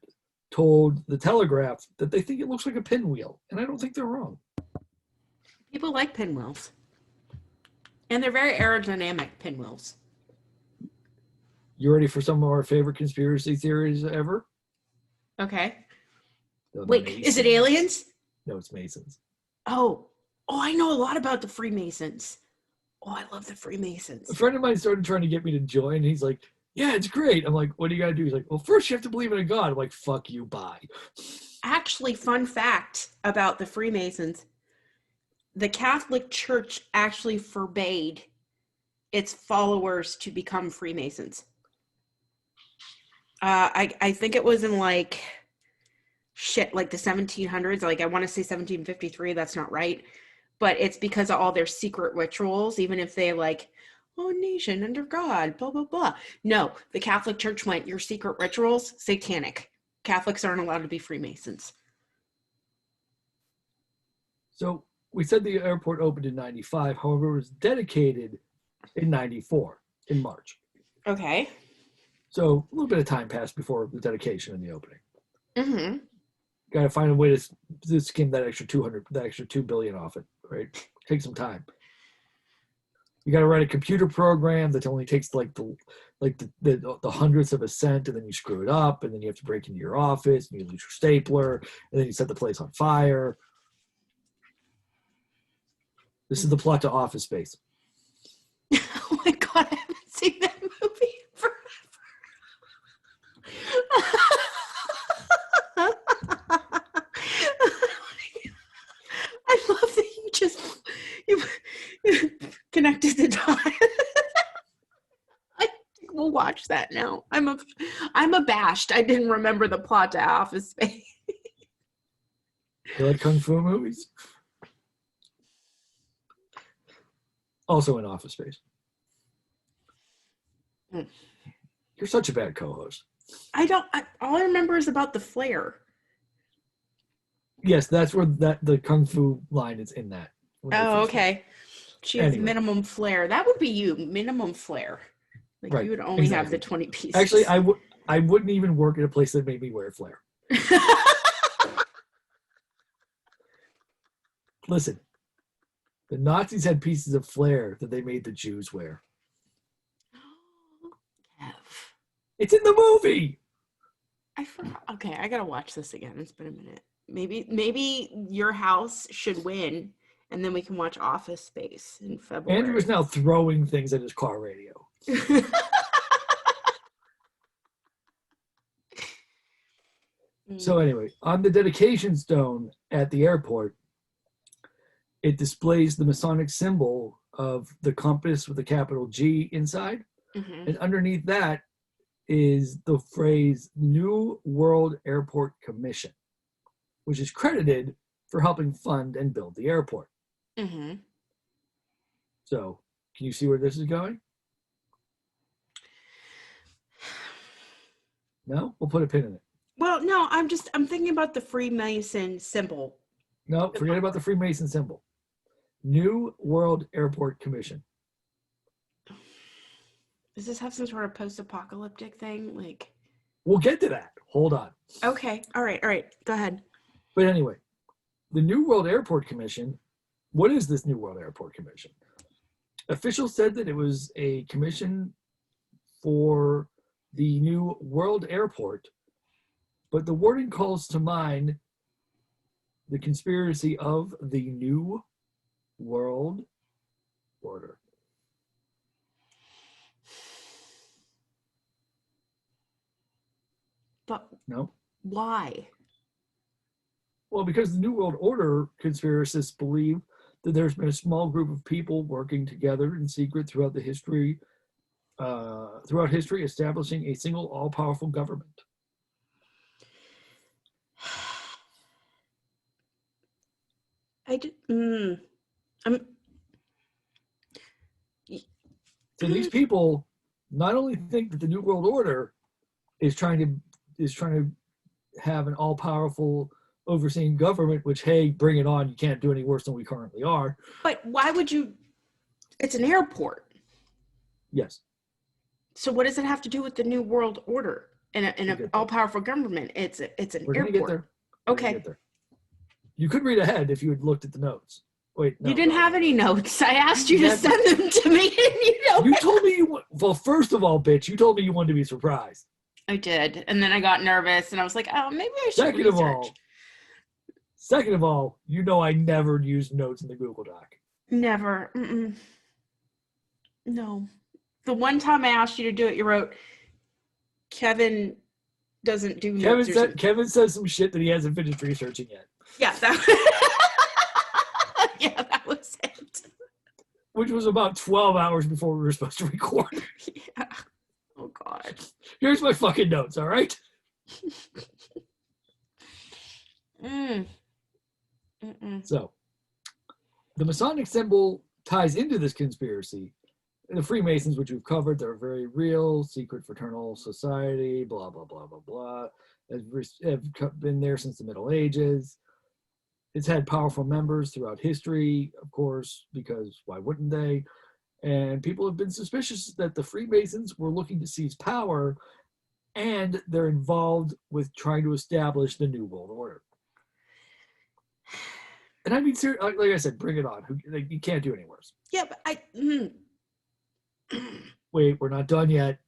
[SPEAKER 2] told the Telegraph that they think it looks like a pinwheel, and I don't think they're wrong.
[SPEAKER 1] People like pinwheels. And they're very aerodynamic pinwheels.
[SPEAKER 2] You ready for some of our favorite conspiracy theories ever?
[SPEAKER 1] Okay. Wait, is it aliens?
[SPEAKER 2] No, it's Masons.
[SPEAKER 1] Oh, I know a lot about the Freemasons. Oh, I love the Freemasons.
[SPEAKER 2] A friend of mine started trying to get me to join. And he's like, yeah, it's great. I'm like, what do you got to do? He's like, well, first you have to believe in a God. I'm like, fuck you, bye.
[SPEAKER 1] Actually, fun fact about the Freemasons, the Catholic Church actually forbade its followers to become Freemasons. I think it was in like the 1700s. Like I want to say 1753. That's not right, but it's because of all their secret rituals. Even if they like, oh, nation under God, blah blah blah. No, the Catholic Church went, your secret rituals, satanic. Catholics aren't allowed to be Freemasons.
[SPEAKER 2] So we said the airport opened in 95. However, it was dedicated in 94 in March.
[SPEAKER 1] Okay.
[SPEAKER 2] So a little bit of time passed before the dedication and the opening.
[SPEAKER 1] Mm-hmm.
[SPEAKER 2] Got to find a way to skim that extra $2 billion off it, right? Take some time. You got to write a computer program that only takes like the hundredths of a cent, and then you screw it up, and then you have to break into your office, and you lose your stapler, and then you set the place on fire. This is the plot to Office Space.
[SPEAKER 1] Oh my God, I haven't seen that movie forever. I love that you connected the dots. I think we'll watch that now. I'm abashed. I didn't remember the plot to Office Space.
[SPEAKER 2] You like kung fu movies? Also in Office Space.
[SPEAKER 1] Mm.
[SPEAKER 2] You're such a bad co-host.
[SPEAKER 1] All I remember is about the flare.
[SPEAKER 2] Yes, that's where the kung fu line is in that.
[SPEAKER 1] Oh, okay. She has minimum flare. That would be you, minimum flare. Like
[SPEAKER 2] right,
[SPEAKER 1] you would only have the 20 pieces.
[SPEAKER 2] Actually, I wouldn't even work at a place that made me wear flare. Listen, the Nazis had pieces of flare that they made the Jews wear. It's in the movie.
[SPEAKER 1] I forgot. Okay, I gotta watch this again. It's been a minute. Maybe your house should win, and then we can watch Office Space in February.
[SPEAKER 2] Andrew is now throwing things at his car radio. So anyway, on the dedication stone at the airport, it displays the Masonic symbol of the compass with a capital G inside. Mm-hmm. And underneath that is the phrase New World Airport Commission, which is credited for helping fund and build the airport. Mm-hmm. So, can you see where this is going? No? We'll put a pin in it.
[SPEAKER 1] Well, no, I'm thinking about the Freemason symbol.
[SPEAKER 2] No, forget about the Freemason symbol. New World Airport Commission.
[SPEAKER 1] Does this have some sort of post-apocalyptic thing? Like,
[SPEAKER 2] we'll get to that. Hold on.
[SPEAKER 1] Okay. All right. Go ahead.
[SPEAKER 2] But anyway, the New World Airport Commission, what is this New World Airport Commission? Officials said that it was a commission for the new world airport, but the wording calls to mind the conspiracy of the New World Order.
[SPEAKER 1] But
[SPEAKER 2] no.
[SPEAKER 1] Why?
[SPEAKER 2] Well, because the New World Order conspiracists believe that there's been a small group of people working together in secret throughout history, establishing a single all-powerful government. So these people not only think that the New World Order is trying to have an all-powerful overseeing government, which, hey, bring it on, you can't do any worse than we currently are.
[SPEAKER 1] But why would you? It's an airport.
[SPEAKER 2] Yes.
[SPEAKER 1] So what does it have to do with the New World Order and an all-powerful government? It's an
[SPEAKER 2] We're
[SPEAKER 1] airport.
[SPEAKER 2] Gonna get there.
[SPEAKER 1] Okay.
[SPEAKER 2] You could read ahead if you had looked at the notes. Wait, no,
[SPEAKER 1] you didn't have any notes. I asked you to send them to me, and
[SPEAKER 2] you told me well, first of all, bitch, you told me you wanted to be surprised.
[SPEAKER 1] I did, and then I got nervous, and I was like, oh, maybe I should research.
[SPEAKER 2] Second of all, you know I never use notes in the Google Doc.
[SPEAKER 1] Never. No. The one time I asked you to do it, you wrote, Kevin doesn't do notes.
[SPEAKER 2] Kevin says some shit that he hasn't finished researching yet.
[SPEAKER 1] Yeah, yeah, that was it.
[SPEAKER 2] Which was about 12 hours before we were supposed to record.
[SPEAKER 1] Yeah. Oh, God.
[SPEAKER 2] Here's my fucking notes, all right? So, the Masonic symbol ties into this conspiracy. The Freemasons, which we've covered, they're a very real, secret fraternal society, blah, blah, blah, blah, blah. Have been there since the Middle Ages. It's had powerful members throughout history, of course, because why wouldn't they? And people have been suspicious that the Freemasons were looking to seize power, and they're involved with trying to establish the New World Order. And I mean, like I said, bring it on. You can't do any worse.
[SPEAKER 1] Yeah, but
[SPEAKER 2] Wait, we're not done yet.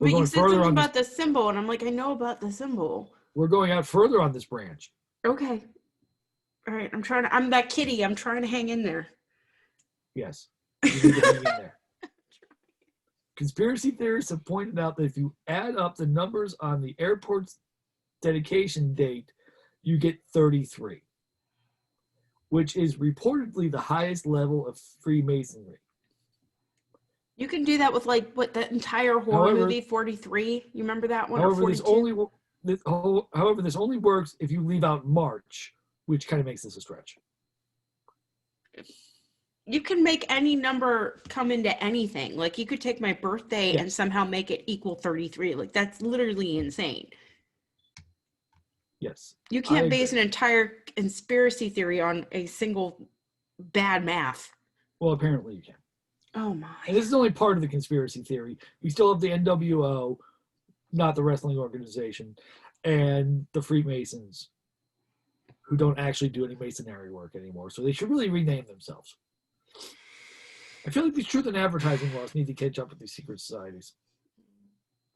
[SPEAKER 1] But you said something about the symbol, and I'm like, I know about the symbol.
[SPEAKER 2] We're going out further on this branch.
[SPEAKER 1] Okay. All right, I'm that kitty. I'm trying to hang in there.
[SPEAKER 2] Yes. You need to hang in there. Conspiracy theorists have pointed out that if you add up the numbers on the airport's dedication date, you get 33, which is reportedly the highest level of Freemasonry.
[SPEAKER 1] You can do that with that entire horror movie 43. You remember that one?
[SPEAKER 2] However, this only works if you leave out March, which kind of makes this a stretch.
[SPEAKER 1] You can make any number come into anything. Like you could take my birthday and somehow make it equal 33. Like that's literally insane.
[SPEAKER 2] Yes.
[SPEAKER 1] You can't base an entire conspiracy theory on a single bad math.
[SPEAKER 2] Well, apparently you can.
[SPEAKER 1] Oh my.
[SPEAKER 2] And this is only part of the conspiracy theory. We still have the NWO, not the wrestling organization, and the Freemasons, who don't actually do any masonry work anymore. So they should really rename themselves. I feel like these truth and advertising laws need to catch up with these secret societies.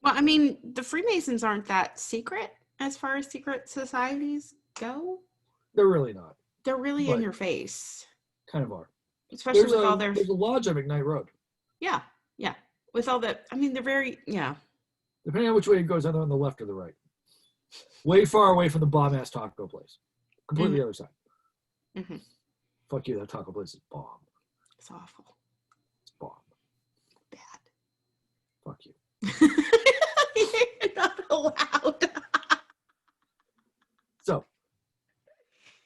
[SPEAKER 1] Well, I mean, the Freemasons aren't that secret as far as secret societies go.
[SPEAKER 2] They're really not.
[SPEAKER 1] They're really in your face.
[SPEAKER 2] Kind of are.
[SPEAKER 1] Especially with all their...
[SPEAKER 2] There's a lodge on McKnight Road.
[SPEAKER 1] Yeah, yeah. With all that, I mean, they're very,
[SPEAKER 2] Depending on which way it goes, either on the left or the right. Way far away from the bomb-ass taco place. Completely the other side.
[SPEAKER 1] Mm-hmm.
[SPEAKER 2] Fuck you, that taco place is bomb.
[SPEAKER 1] It's awful.
[SPEAKER 2] It's bomb.
[SPEAKER 1] Bad.
[SPEAKER 2] Fuck you.
[SPEAKER 1] You're not allowed. So,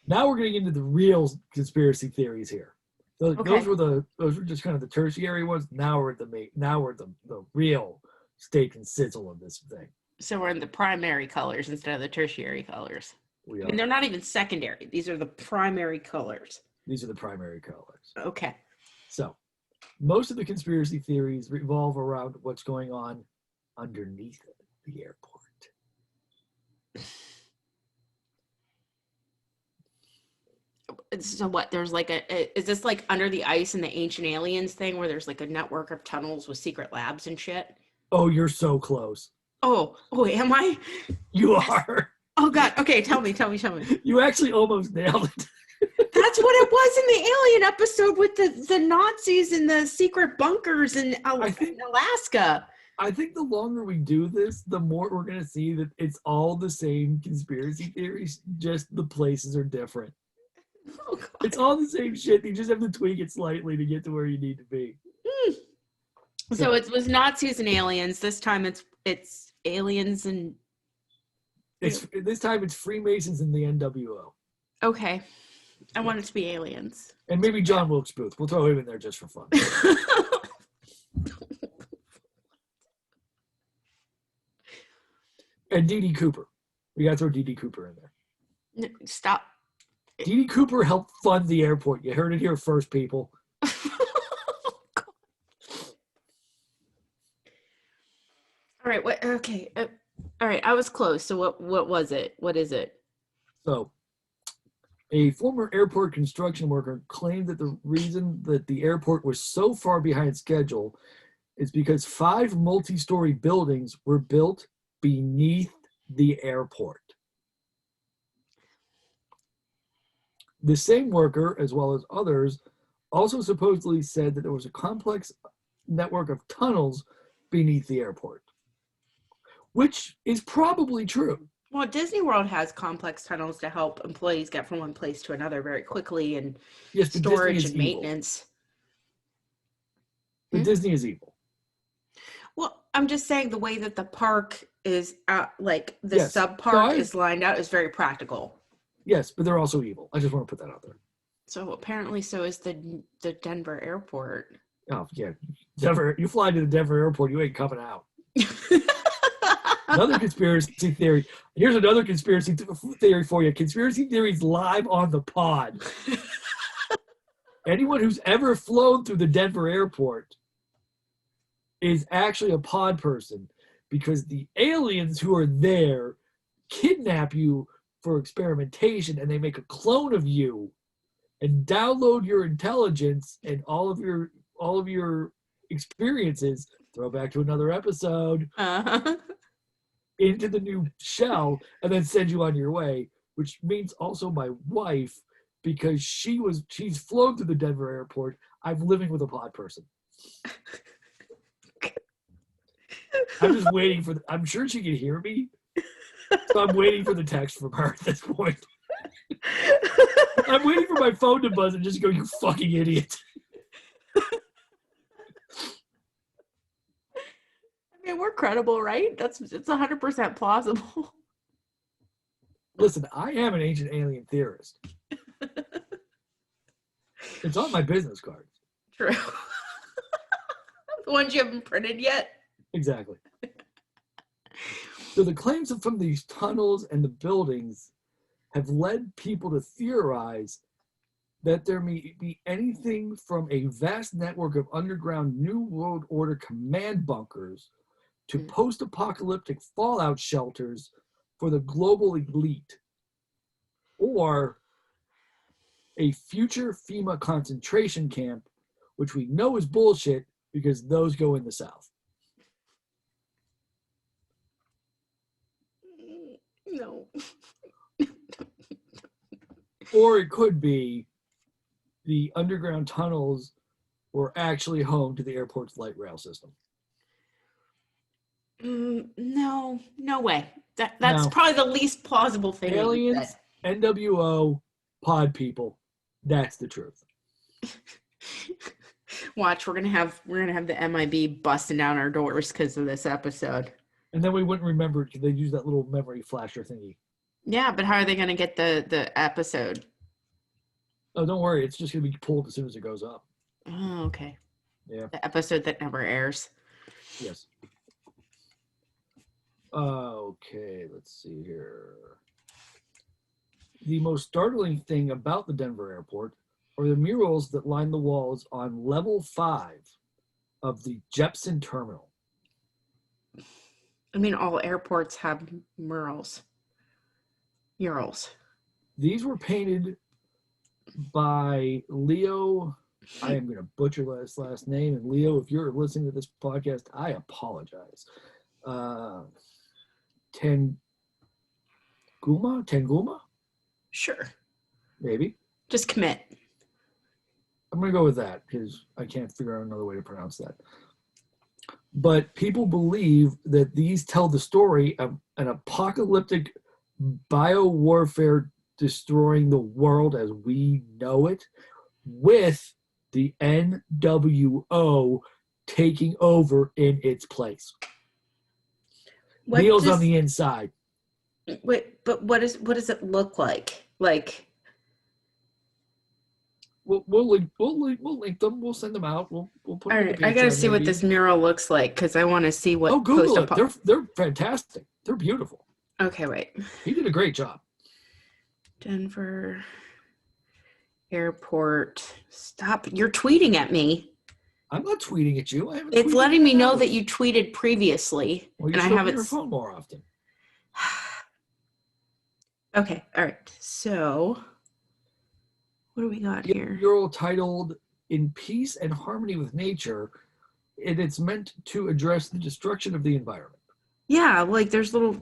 [SPEAKER 2] now we're getting into the real conspiracy theories here.
[SPEAKER 1] Okay.
[SPEAKER 2] Those were just kind of the tertiary ones. Now we're the real steak and sizzle of this thing.
[SPEAKER 1] So we're in the primary colors instead of the tertiary colors.
[SPEAKER 2] We are.
[SPEAKER 1] And they're not even secondary. These are the primary colors.
[SPEAKER 2] These are the primary colors.
[SPEAKER 1] Okay.
[SPEAKER 2] So, most of the conspiracy theories revolve around what's going on underneath the airport.
[SPEAKER 1] So what? There's like is this like under the ice in the Ancient Aliens thing where there's like a network of tunnels with secret labs and shit?
[SPEAKER 2] Oh, you're so close.
[SPEAKER 1] Oh, am I?
[SPEAKER 2] You are.
[SPEAKER 1] Oh God. Okay, tell me.
[SPEAKER 2] You actually almost nailed it.
[SPEAKER 1] That's what it was in the Alien episode with the Nazis and the secret bunkers in Alaska.
[SPEAKER 2] I think the longer we do this, the more we're going to see that it's all the same conspiracy theories, just the places are different.
[SPEAKER 1] Oh, God.
[SPEAKER 2] It's all the same shit. You just have to tweak it slightly to get to where you need to be.
[SPEAKER 1] So it was Nazis and aliens. This time it's aliens and...
[SPEAKER 2] This time it's Freemasons and the NWO.
[SPEAKER 1] Okay. I want it to be aliens.
[SPEAKER 2] And maybe John Wilkes Booth. We'll throw him in there just for fun. And D.D. Cooper. We got to throw D.D. Cooper in there.
[SPEAKER 1] No, stop.
[SPEAKER 2] D.D. Cooper helped fund the airport. You heard it here first, people.
[SPEAKER 1] All right. What? Okay. All right. I was close. So what was it? What is it?
[SPEAKER 2] So, a former airport construction worker claimed that the reason that the airport was so far behind schedule is because 5 multi-story buildings were built beneath the airport. The same worker, as well as others, also supposedly said that there was a complex network of tunnels beneath the airport, which is probably true.
[SPEAKER 1] Well, Disney World has complex tunnels to help employees get from one place to another very quickly, and
[SPEAKER 2] Yes, but Disney
[SPEAKER 1] storage
[SPEAKER 2] is
[SPEAKER 1] and
[SPEAKER 2] evil.
[SPEAKER 1] maintenance.
[SPEAKER 2] But Disney is evil.
[SPEAKER 1] Well, I'm just saying the way that the park is like the
[SPEAKER 2] Yes.
[SPEAKER 1] sub park is lined out is very practical.
[SPEAKER 2] Yes, but they're also evil. I just want to put that out there.
[SPEAKER 1] So apparently so is the Denver airport.
[SPEAKER 2] Oh, yeah. Denver, you fly to the Denver airport, you ain't coming out. Another conspiracy theory. Here's another conspiracy theory for you. Conspiracy theories live on the pod. Anyone who's ever flown through the Denver airport is actually a pod person, because the aliens who are there kidnap you for experimentation, and they make a clone of you and download your intelligence and all of your experiences. Throw back to another episode. Into the new shell, and then send you on your way, which means also my wife, because she's flown through the Denver airport. I'm living with a pod person. I'm just waiting for I'm sure she can hear me, so I'm waiting for the text from her at this point. I'm waiting for my phone to buzz and just go, "You fucking idiot."
[SPEAKER 1] I mean, we're credible, right? It's 100% plausible.
[SPEAKER 2] Listen, I am an ancient alien theorist. It's on my business cards.
[SPEAKER 1] True. The ones you haven't printed yet?
[SPEAKER 2] Exactly. So the claims from these tunnels and the buildings have led people to theorize that there may be anything from a vast network of underground New World Order command bunkers to post-apocalyptic fallout shelters for the global elite, or a future FEMA concentration camp, which we know is bullshit because those go in the South.
[SPEAKER 1] No.
[SPEAKER 2] Or it could be the underground tunnels were actually home to the airport's light rail system.
[SPEAKER 1] No way. That's probably the least plausible thing.
[SPEAKER 2] Aliens, NWO, pod people. That's the truth.
[SPEAKER 1] Watch, we're gonna have the MIB busting down our doors because of this episode.
[SPEAKER 2] And then we wouldn't remember it because they'd use that little memory flasher thingy.
[SPEAKER 1] Yeah, but how are they gonna get the episode?
[SPEAKER 2] Oh, don't worry. It's just gonna be pulled as soon as it goes up.
[SPEAKER 1] Oh, okay.
[SPEAKER 2] Yeah.
[SPEAKER 1] The episode that never airs.
[SPEAKER 2] Yes. Okay, let's see here. The most startling thing about the Denver airport are the murals that line the walls on level 5 of the Jepson terminal.
[SPEAKER 1] I mean, all airports have murals.
[SPEAKER 2] These were painted by Leo. I am going to butcher his last name. And Leo, if you're listening to this podcast, I apologize. Tanguma?
[SPEAKER 1] Sure.
[SPEAKER 2] Maybe.
[SPEAKER 1] Just commit.
[SPEAKER 2] I'm going to go with that because I can't figure out another way to pronounce that. But people believe that these tell the story of an apocalyptic biowarfare destroying the world as we know it, with the NWO taking over in its place. Neil's on the inside.
[SPEAKER 1] Wait, but what does it look like? Like,
[SPEAKER 2] we'll link them. We'll send them out. We'll put.
[SPEAKER 1] All right, I gotta see what this mural looks like because I want to see what.
[SPEAKER 2] Oh, Google it. They're fantastic. They're beautiful.
[SPEAKER 1] Okay, wait.
[SPEAKER 2] He did a great job.
[SPEAKER 1] Denver Airport. Stop! You're tweeting at me.
[SPEAKER 2] I'm not tweeting at you.
[SPEAKER 1] It's letting me know that you tweeted previously,
[SPEAKER 2] well,
[SPEAKER 1] and I haven't.
[SPEAKER 2] Your phone more often.
[SPEAKER 1] Okay. All right. So, what do we got here?
[SPEAKER 2] Mural titled "In Peace and Harmony with Nature," and it's meant to address the destruction of the environment.
[SPEAKER 1] Yeah, like there's little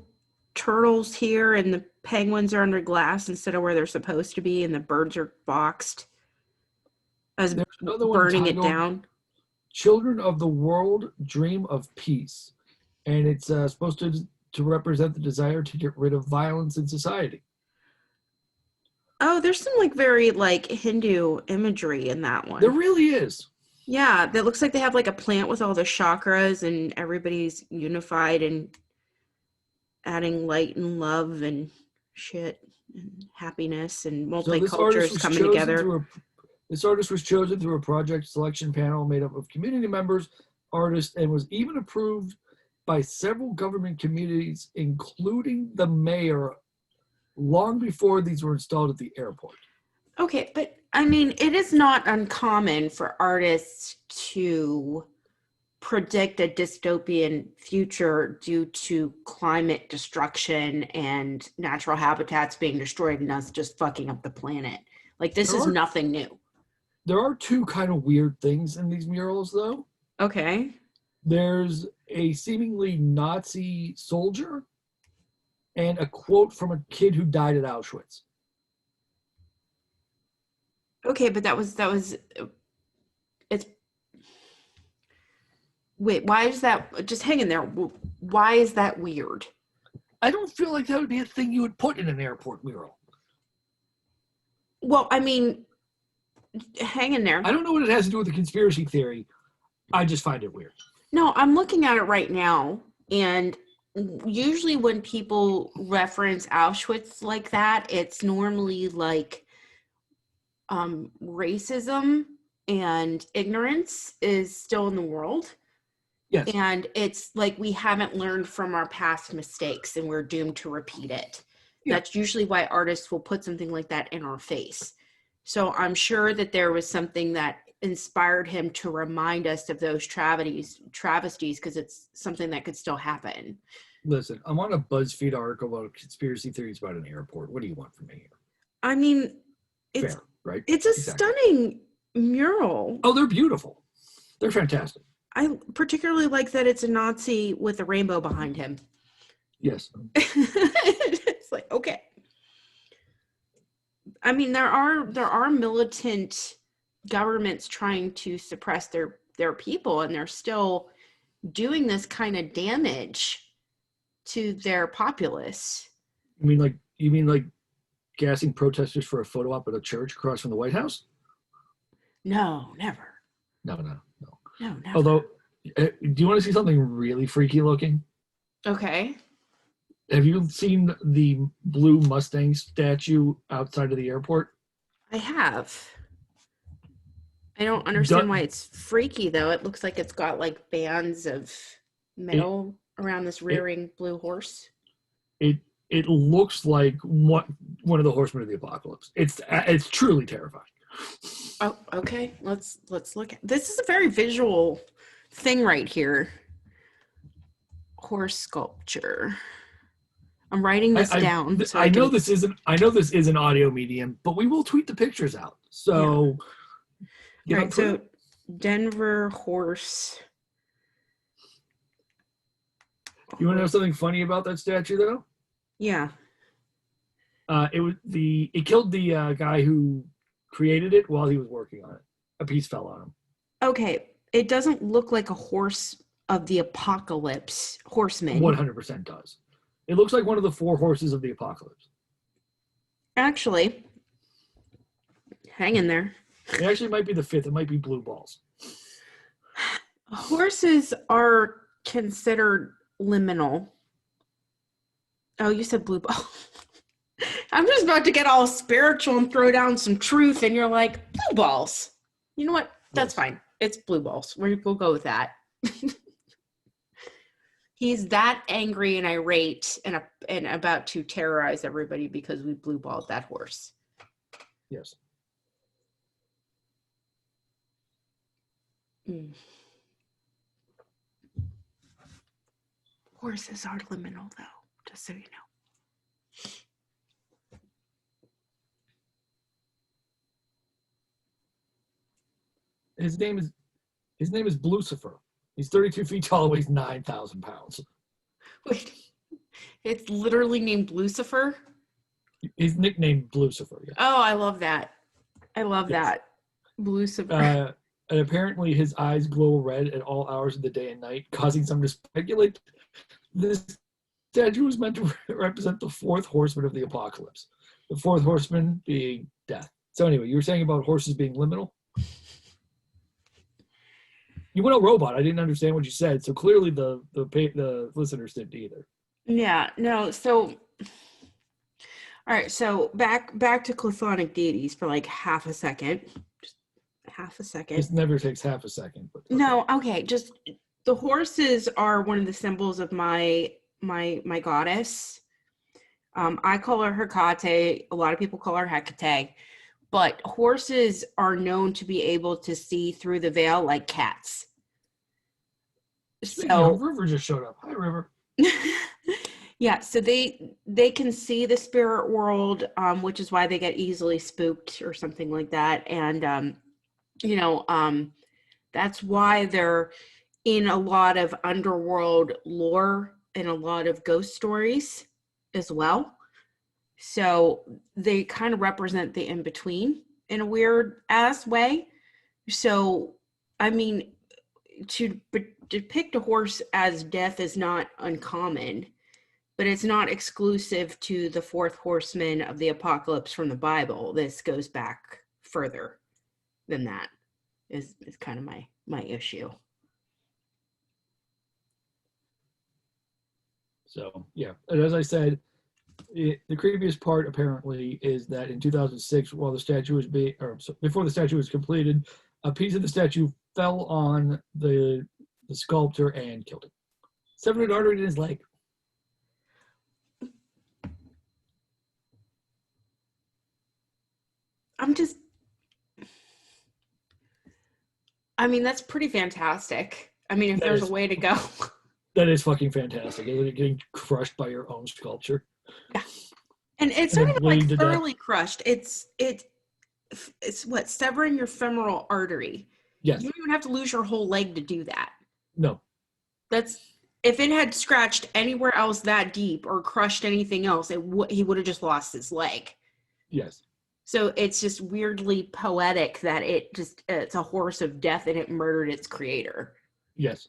[SPEAKER 1] turtles here, and the penguins are under glass instead of where they're supposed to be, and the birds are boxed. as
[SPEAKER 2] There's another one
[SPEAKER 1] burning it
[SPEAKER 2] titled
[SPEAKER 1] down.
[SPEAKER 2] "Children of the World Dream of Peace," and it's supposed to represent the desire to get rid of violence in society.
[SPEAKER 1] Oh, there's some like very like Hindu imagery in that
[SPEAKER 2] There
[SPEAKER 1] one.
[SPEAKER 2] really is.
[SPEAKER 1] Yeah, that looks like they have like a plant with all the chakras and everybody's unified and adding light and love and shit and happiness and
[SPEAKER 2] So this artist
[SPEAKER 1] multicultures
[SPEAKER 2] was
[SPEAKER 1] coming
[SPEAKER 2] chosen
[SPEAKER 1] together.
[SPEAKER 2] through a this artist was chosen through a project selection panel made up of community members, artists, and was even approved by several government committees, including the mayor, long before these were installed at the airport.
[SPEAKER 1] Okay, but I mean, it is not uncommon for artists to predict a dystopian future due to climate destruction and natural habitats being destroyed and us just fucking up the planet. Like, this
[SPEAKER 2] There
[SPEAKER 1] is
[SPEAKER 2] are
[SPEAKER 1] nothing new.
[SPEAKER 2] there are two kind of weird things in these murals, though.
[SPEAKER 1] Okay.
[SPEAKER 2] There's a seemingly Nazi soldier and a quote from a kid who died at Auschwitz.
[SPEAKER 1] Okay, but it's wait, why is that just hang in there? Why is that weird?
[SPEAKER 2] I don't feel like that would be a thing you would put in an airport mural.
[SPEAKER 1] Well, I mean, hang in there.
[SPEAKER 2] I don't know what it has to do with the conspiracy theory. I just find it weird.
[SPEAKER 1] No, I'm looking at it right now, and usually when people reference Auschwitz like that, it's normally like racism and ignorance is still in the world.
[SPEAKER 2] Yes.
[SPEAKER 1] And it's like we haven't learned from our past mistakes and we're doomed to repeat it.
[SPEAKER 2] Yeah.
[SPEAKER 1] That's usually why artists will put something like that in our face. So I'm sure that there was something that inspired him to remind us of those travesties, because it's something that could still happen.
[SPEAKER 2] Listen, I'm on a BuzzFeed article about conspiracy theories about an airport. What do you want from me here?
[SPEAKER 1] I mean, it's
[SPEAKER 2] fair, right?
[SPEAKER 1] It's a stunning mural.
[SPEAKER 2] Oh, they're beautiful. They're fantastic.
[SPEAKER 1] I particularly like that it's a Nazi with a rainbow behind him.
[SPEAKER 2] Yes.
[SPEAKER 1] It's like, okay. I mean, there are militant governments trying to suppress their people, and they're still doing this kind of damage to their populace.
[SPEAKER 2] You mean like gassing protesters for a photo op at a church across from the White House?
[SPEAKER 1] No, never.
[SPEAKER 2] No.
[SPEAKER 1] No, never.
[SPEAKER 2] Although, do you want to see something really freaky looking?
[SPEAKER 1] Okay.
[SPEAKER 2] Have you seen the blue Mustang statue outside of the airport?
[SPEAKER 1] I have. I don't understand why it's freaky, though. It looks like it's got like bands of metal around this rearing blue horse.
[SPEAKER 2] It looks like one of the horsemen of the apocalypse. It's truly terrifying.
[SPEAKER 1] Oh, okay. Let's look at this. Is a very visual thing right here. Horse sculpture. I'm writing this down. So
[SPEAKER 2] I know this is an audio medium, but we will tweet the pictures out. So,
[SPEAKER 1] yeah. Right. So, Denver horse.
[SPEAKER 2] You want to know something funny about that statue, though?
[SPEAKER 1] Yeah.
[SPEAKER 2] It killed the guy who created it while he was working on it. A piece fell on him.
[SPEAKER 1] Okay, it doesn't look like a horse of the apocalypse horseman.
[SPEAKER 2] 100% does. It looks like one of the 4 horses of the apocalypse.
[SPEAKER 1] Actually, hang in there.
[SPEAKER 2] It actually might be the 5th. It might be blue balls.
[SPEAKER 1] Horses are considered liminal. Oh, you said blue ball. I'm just about to get all spiritual and throw down some truth, and you're like, blue balls. You know what? That's fine. It's blue balls. We'll go with that. He's that angry and irate and about to terrorize everybody because we blue balled that horse.
[SPEAKER 2] Yes.
[SPEAKER 1] Horses are liminal, though, just so you know.
[SPEAKER 2] His name is Lucifer. He's 32 feet tall, weighs 9,000 pounds.
[SPEAKER 1] Wait, it's literally named Lucifer?
[SPEAKER 2] He's nicknamed Lucifer. Yeah.
[SPEAKER 1] Oh, I love that. I love that. Blue sub-
[SPEAKER 2] And apparently his eyes glow red at all hours of the day and night, causing some to speculate this statue was meant to represent the fourth horseman of the apocalypse. The fourth horseman being death. So anyway, you were saying about horses being liminal? You went a robot. I didn't understand what you said. So clearly the listeners didn't either.
[SPEAKER 1] Yeah, no, so all right, so back to chthonic deities for like half a second. Just half a second.
[SPEAKER 2] This never takes half a second. But okay.
[SPEAKER 1] No, okay, just the horses are one of the symbols of my goddess. I call her Hecate. A lot of people call her Hecate. But horses are known to be able to see through the veil like cats.
[SPEAKER 2] So River just showed up. Hi, River.
[SPEAKER 1] Yeah, so they can see the spirit world, which is why they get easily spooked or something like that. And that's why they're in a lot of underworld lore and a lot of ghost stories as well. So they kind of represent the in-between in a weird ass way. So, I mean, to depict a horse as death is not uncommon, but it's not exclusive to the fourth horseman of the apocalypse from the Bible. This goes back further than that, is kind of my issue.
[SPEAKER 2] So, yeah. And as I said, the creepiest part apparently is that in 2006, while the statue was before the statue was completed, a piece of the statue fell on the sculptor and killed him. Severed an artery in his leg.
[SPEAKER 1] I mean, that's pretty fantastic. I mean, if there's a way to go.
[SPEAKER 2] That is fucking fantastic. Getting crushed by your own sculpture.
[SPEAKER 1] Yeah. And it's not even like thoroughly crushed. It's what, severing your femoral artery.
[SPEAKER 2] Yes.
[SPEAKER 1] You don't even have to lose your whole leg to do that.
[SPEAKER 2] No.
[SPEAKER 1] That's, if it had scratched anywhere else that deep or crushed anything else, he would have just lost his leg.
[SPEAKER 2] Yes.
[SPEAKER 1] So it's just weirdly poetic that it's a horse of death and it murdered its creator.
[SPEAKER 2] Yes.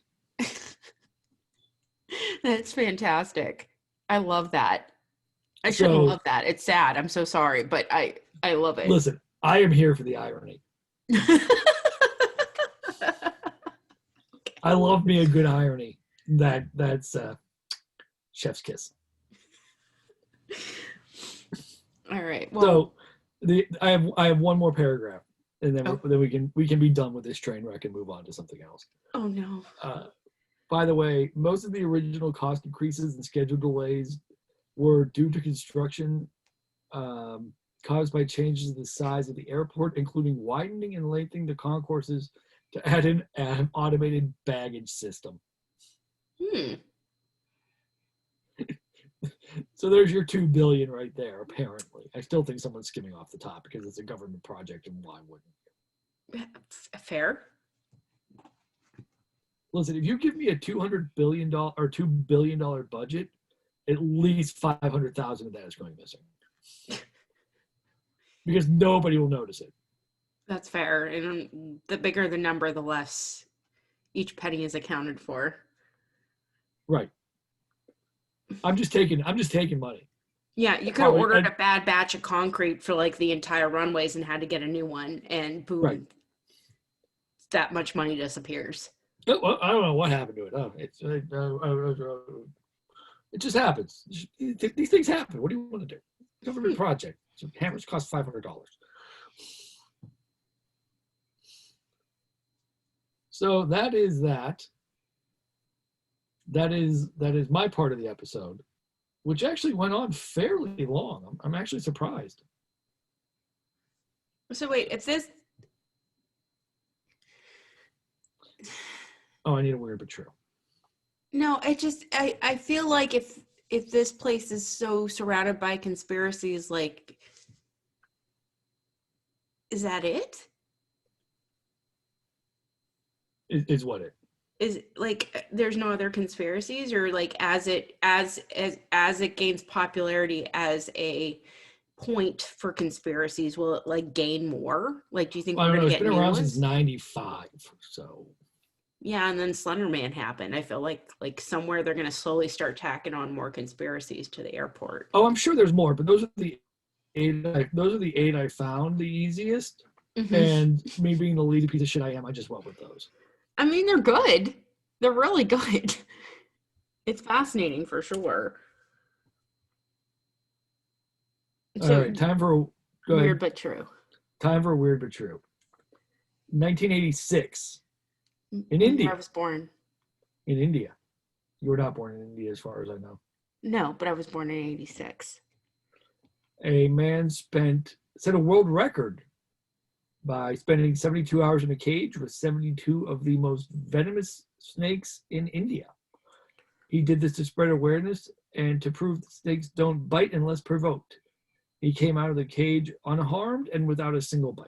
[SPEAKER 1] That's fantastic. I love that. I shouldn't love that. It's sad. I'm so sorry, but I love it.
[SPEAKER 2] Listen, I am here for the irony. I love me a good irony. That's chef's kiss.
[SPEAKER 1] All right. Well,
[SPEAKER 2] so I have one more paragraph, and then we can be done with this train wreck and move on to something else.
[SPEAKER 1] Oh no.
[SPEAKER 2] By the way, most of the original cost increases and schedule delays were due to construction caused by changes in the size of the airport, including widening and lengthening the concourses to add in an automated baggage system. So there's your $2 billion right there, apparently. I still think someone's skimming off the top because it's a government project, and why wouldn't?
[SPEAKER 1] Fair.
[SPEAKER 2] Listen, if you give me a $200 billion or $2 billion budget, at least 500,000 of that is going missing. Because nobody will notice it.
[SPEAKER 1] That's fair. And the bigger the number, the less each penny is accounted for.
[SPEAKER 2] Right. I'm just taking money.
[SPEAKER 1] Yeah, you could have ordered a bad batch of concrete for like the entire runways and had to get a new one, and boom, right. That much money disappears.
[SPEAKER 2] Well, I don't know what happened to it. It just happens. These things happen. What do you want to do? Government project. So hammers cost $500. So that is that. That is my part of the episode, which actually went on fairly long. I'm actually surprised.
[SPEAKER 1] So wait, if this...
[SPEAKER 2] Oh, I need a weird but true.
[SPEAKER 1] No, I feel like if this place is so surrounded by conspiracies, like, is that it?
[SPEAKER 2] Is what it?
[SPEAKER 1] Is like there's no other conspiracies, or like as it gains popularity as a point for conspiracies? Will it like gain more? Like, do you think
[SPEAKER 2] I
[SPEAKER 1] we're
[SPEAKER 2] don't know.
[SPEAKER 1] gonna
[SPEAKER 2] It's
[SPEAKER 1] get
[SPEAKER 2] been
[SPEAKER 1] new
[SPEAKER 2] around
[SPEAKER 1] ones?
[SPEAKER 2] since '95, so.
[SPEAKER 1] Yeah, and then Slender Man happened. I feel like somewhere they're gonna slowly start tacking on more conspiracies to the airport.
[SPEAKER 2] Oh, I'm sure there's more, but those are the eight. Those are the eight I found the easiest.
[SPEAKER 1] Hmm.
[SPEAKER 2] And me being the lazy piece of shit I am, I just went with those.
[SPEAKER 1] I mean, they're good. They're really good. It's fascinating for sure.
[SPEAKER 2] All
[SPEAKER 1] So
[SPEAKER 2] right, time for go
[SPEAKER 1] weird
[SPEAKER 2] ahead.
[SPEAKER 1] but true.
[SPEAKER 2] Time for weird but true. 1986 in
[SPEAKER 1] Year I
[SPEAKER 2] India.
[SPEAKER 1] was born.
[SPEAKER 2] In India, you were not born in India, as far as I know.
[SPEAKER 1] No, but I was born in '86.
[SPEAKER 2] A man set a world record by spending 72 hours in a cage with 72 of the most venomous snakes in India. He did this to spread awareness and to prove that snakes don't bite unless provoked. He came out of the cage unharmed and without a single bite.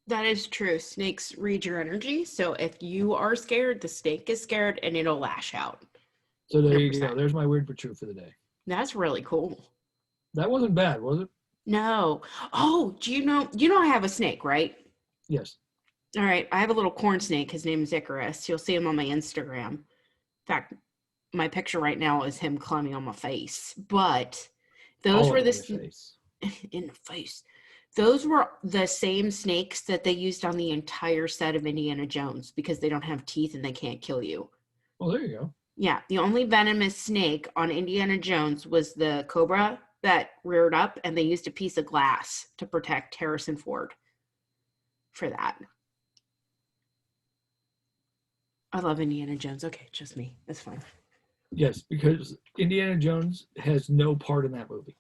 [SPEAKER 1] That is true. Snakes read your energy. So if you are scared, the snake is scared and it'll lash out.
[SPEAKER 2] So there you
[SPEAKER 1] 100%.
[SPEAKER 2] go. There's my weird but true for the day.
[SPEAKER 1] That's really cool.
[SPEAKER 2] That wasn't bad, was it?
[SPEAKER 1] No. Oh, do you know I have a snake, right?
[SPEAKER 2] Yes.
[SPEAKER 1] All right. I have a little corn snake. His name is Icarus. You'll see him on my Instagram. In fact, my picture right now is him climbing on my face. But those
[SPEAKER 2] All
[SPEAKER 1] were
[SPEAKER 2] over
[SPEAKER 1] the
[SPEAKER 2] your face.
[SPEAKER 1] in the face. Those were the same snakes that they used on the entire set of Indiana Jones because they don't have teeth and they can't kill you.
[SPEAKER 2] Well, there you go.
[SPEAKER 1] Yeah, the only venomous snake on Indiana Jones was the cobra that reared up, and they used a piece of glass to protect Harrison Ford for that. I love Indiana Jones. Okay, just me. That's fine.
[SPEAKER 2] Yes, because Indiana Jones has no part in that movie.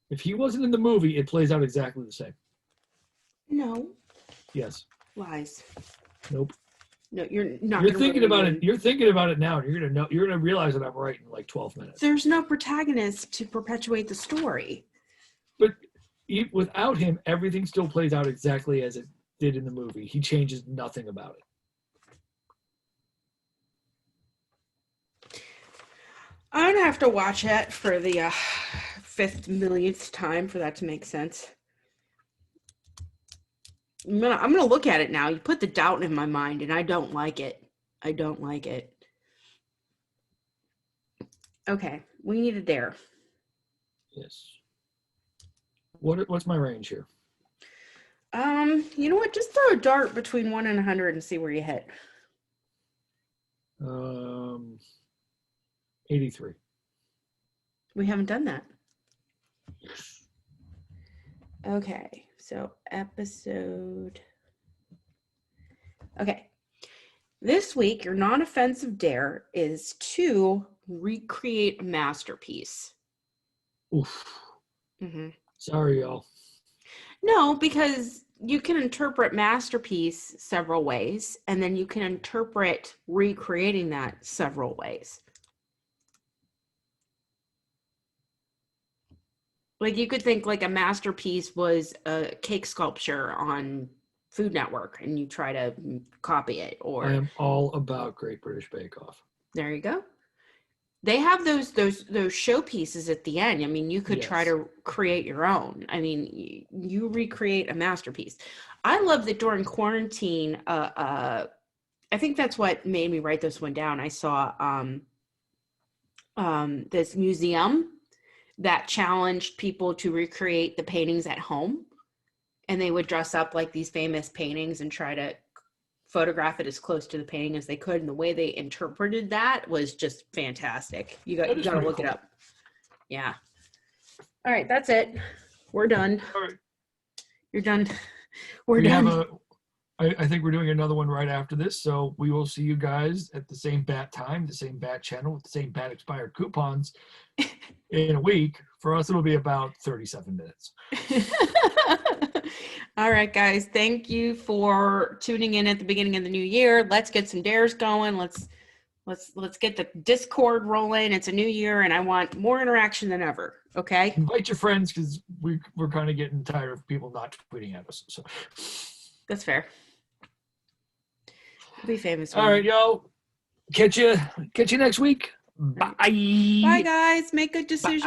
[SPEAKER 2] If he wasn't in the movie, it plays out exactly the same.
[SPEAKER 1] No.
[SPEAKER 2] Yes.
[SPEAKER 1] Lies.
[SPEAKER 2] Nope.
[SPEAKER 1] No, you're not.
[SPEAKER 2] You're thinking about it. You're thinking about it now, and you're gonna know. You're gonna realize that I'm right in like 12 minutes.
[SPEAKER 1] There's no protagonist to perpetuate the story.
[SPEAKER 2] But without him, everything still plays out exactly as it did in the movie. He changes nothing about it.
[SPEAKER 1] I'm gonna have to watch it for the fifth millionth time for that to make sense. I'm gonna look at it now. You put the doubt in my mind, and I don't like it. I don't like it. Okay, we need a dare.
[SPEAKER 2] Yes. What's my range here?
[SPEAKER 1] You know what? Just throw a dart between 1 and 100 and see where you hit.
[SPEAKER 2] 83.
[SPEAKER 1] We haven't done that. Okay, so episode. Okay. This week, your non-offensive dare is to recreate a masterpiece.
[SPEAKER 2] Oof.
[SPEAKER 1] Mm-hmm.
[SPEAKER 2] Sorry, y'all.
[SPEAKER 1] No, because you can interpret masterpiece several ways, and then you can interpret recreating that several ways. Like you could think like a masterpiece was a cake sculpture on Food Network, and you try to copy it. Or
[SPEAKER 2] I am all about Great British Bake Off.
[SPEAKER 1] there you go. They have those showpieces at the end. I mean, you could try to create your own. I mean, you recreate a masterpiece. I love that during quarantine. I think that's what made me write this one down. I saw this museum that challenged people to recreate the paintings at home, and they would dress up like these famous paintings and try to photograph it as close to the painting as they could. And the way they interpreted that was just fantastic. You got to look it up. Yeah. All right, that's it. We're done.
[SPEAKER 2] All right.
[SPEAKER 1] You're done. We're done.
[SPEAKER 2] I think we're doing another one right after this. So we will see you guys at the same bat time, the same bat channel, with the same bat expired coupons in a week. For us, it'll be about 37 minutes.
[SPEAKER 1] All right, guys. Thank you for tuning in at the beginning of the new year. Let's get some dares going. Let's get the Discord rolling. It's a new year, and I want more interaction than ever. Okay.
[SPEAKER 2] Invite your friends because we're kind of getting tired of people not tweeting at us. So
[SPEAKER 1] that's fair. We'll be famous.
[SPEAKER 2] All right, y'all. Catch you next week. Bye.
[SPEAKER 1] Bye, guys. Make good decisions.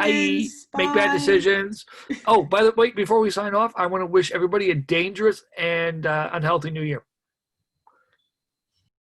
[SPEAKER 1] Bye.
[SPEAKER 2] Make bad decisions. Oh, by the way, before we sign off, I want to wish everybody a dangerous and unhealthy new year.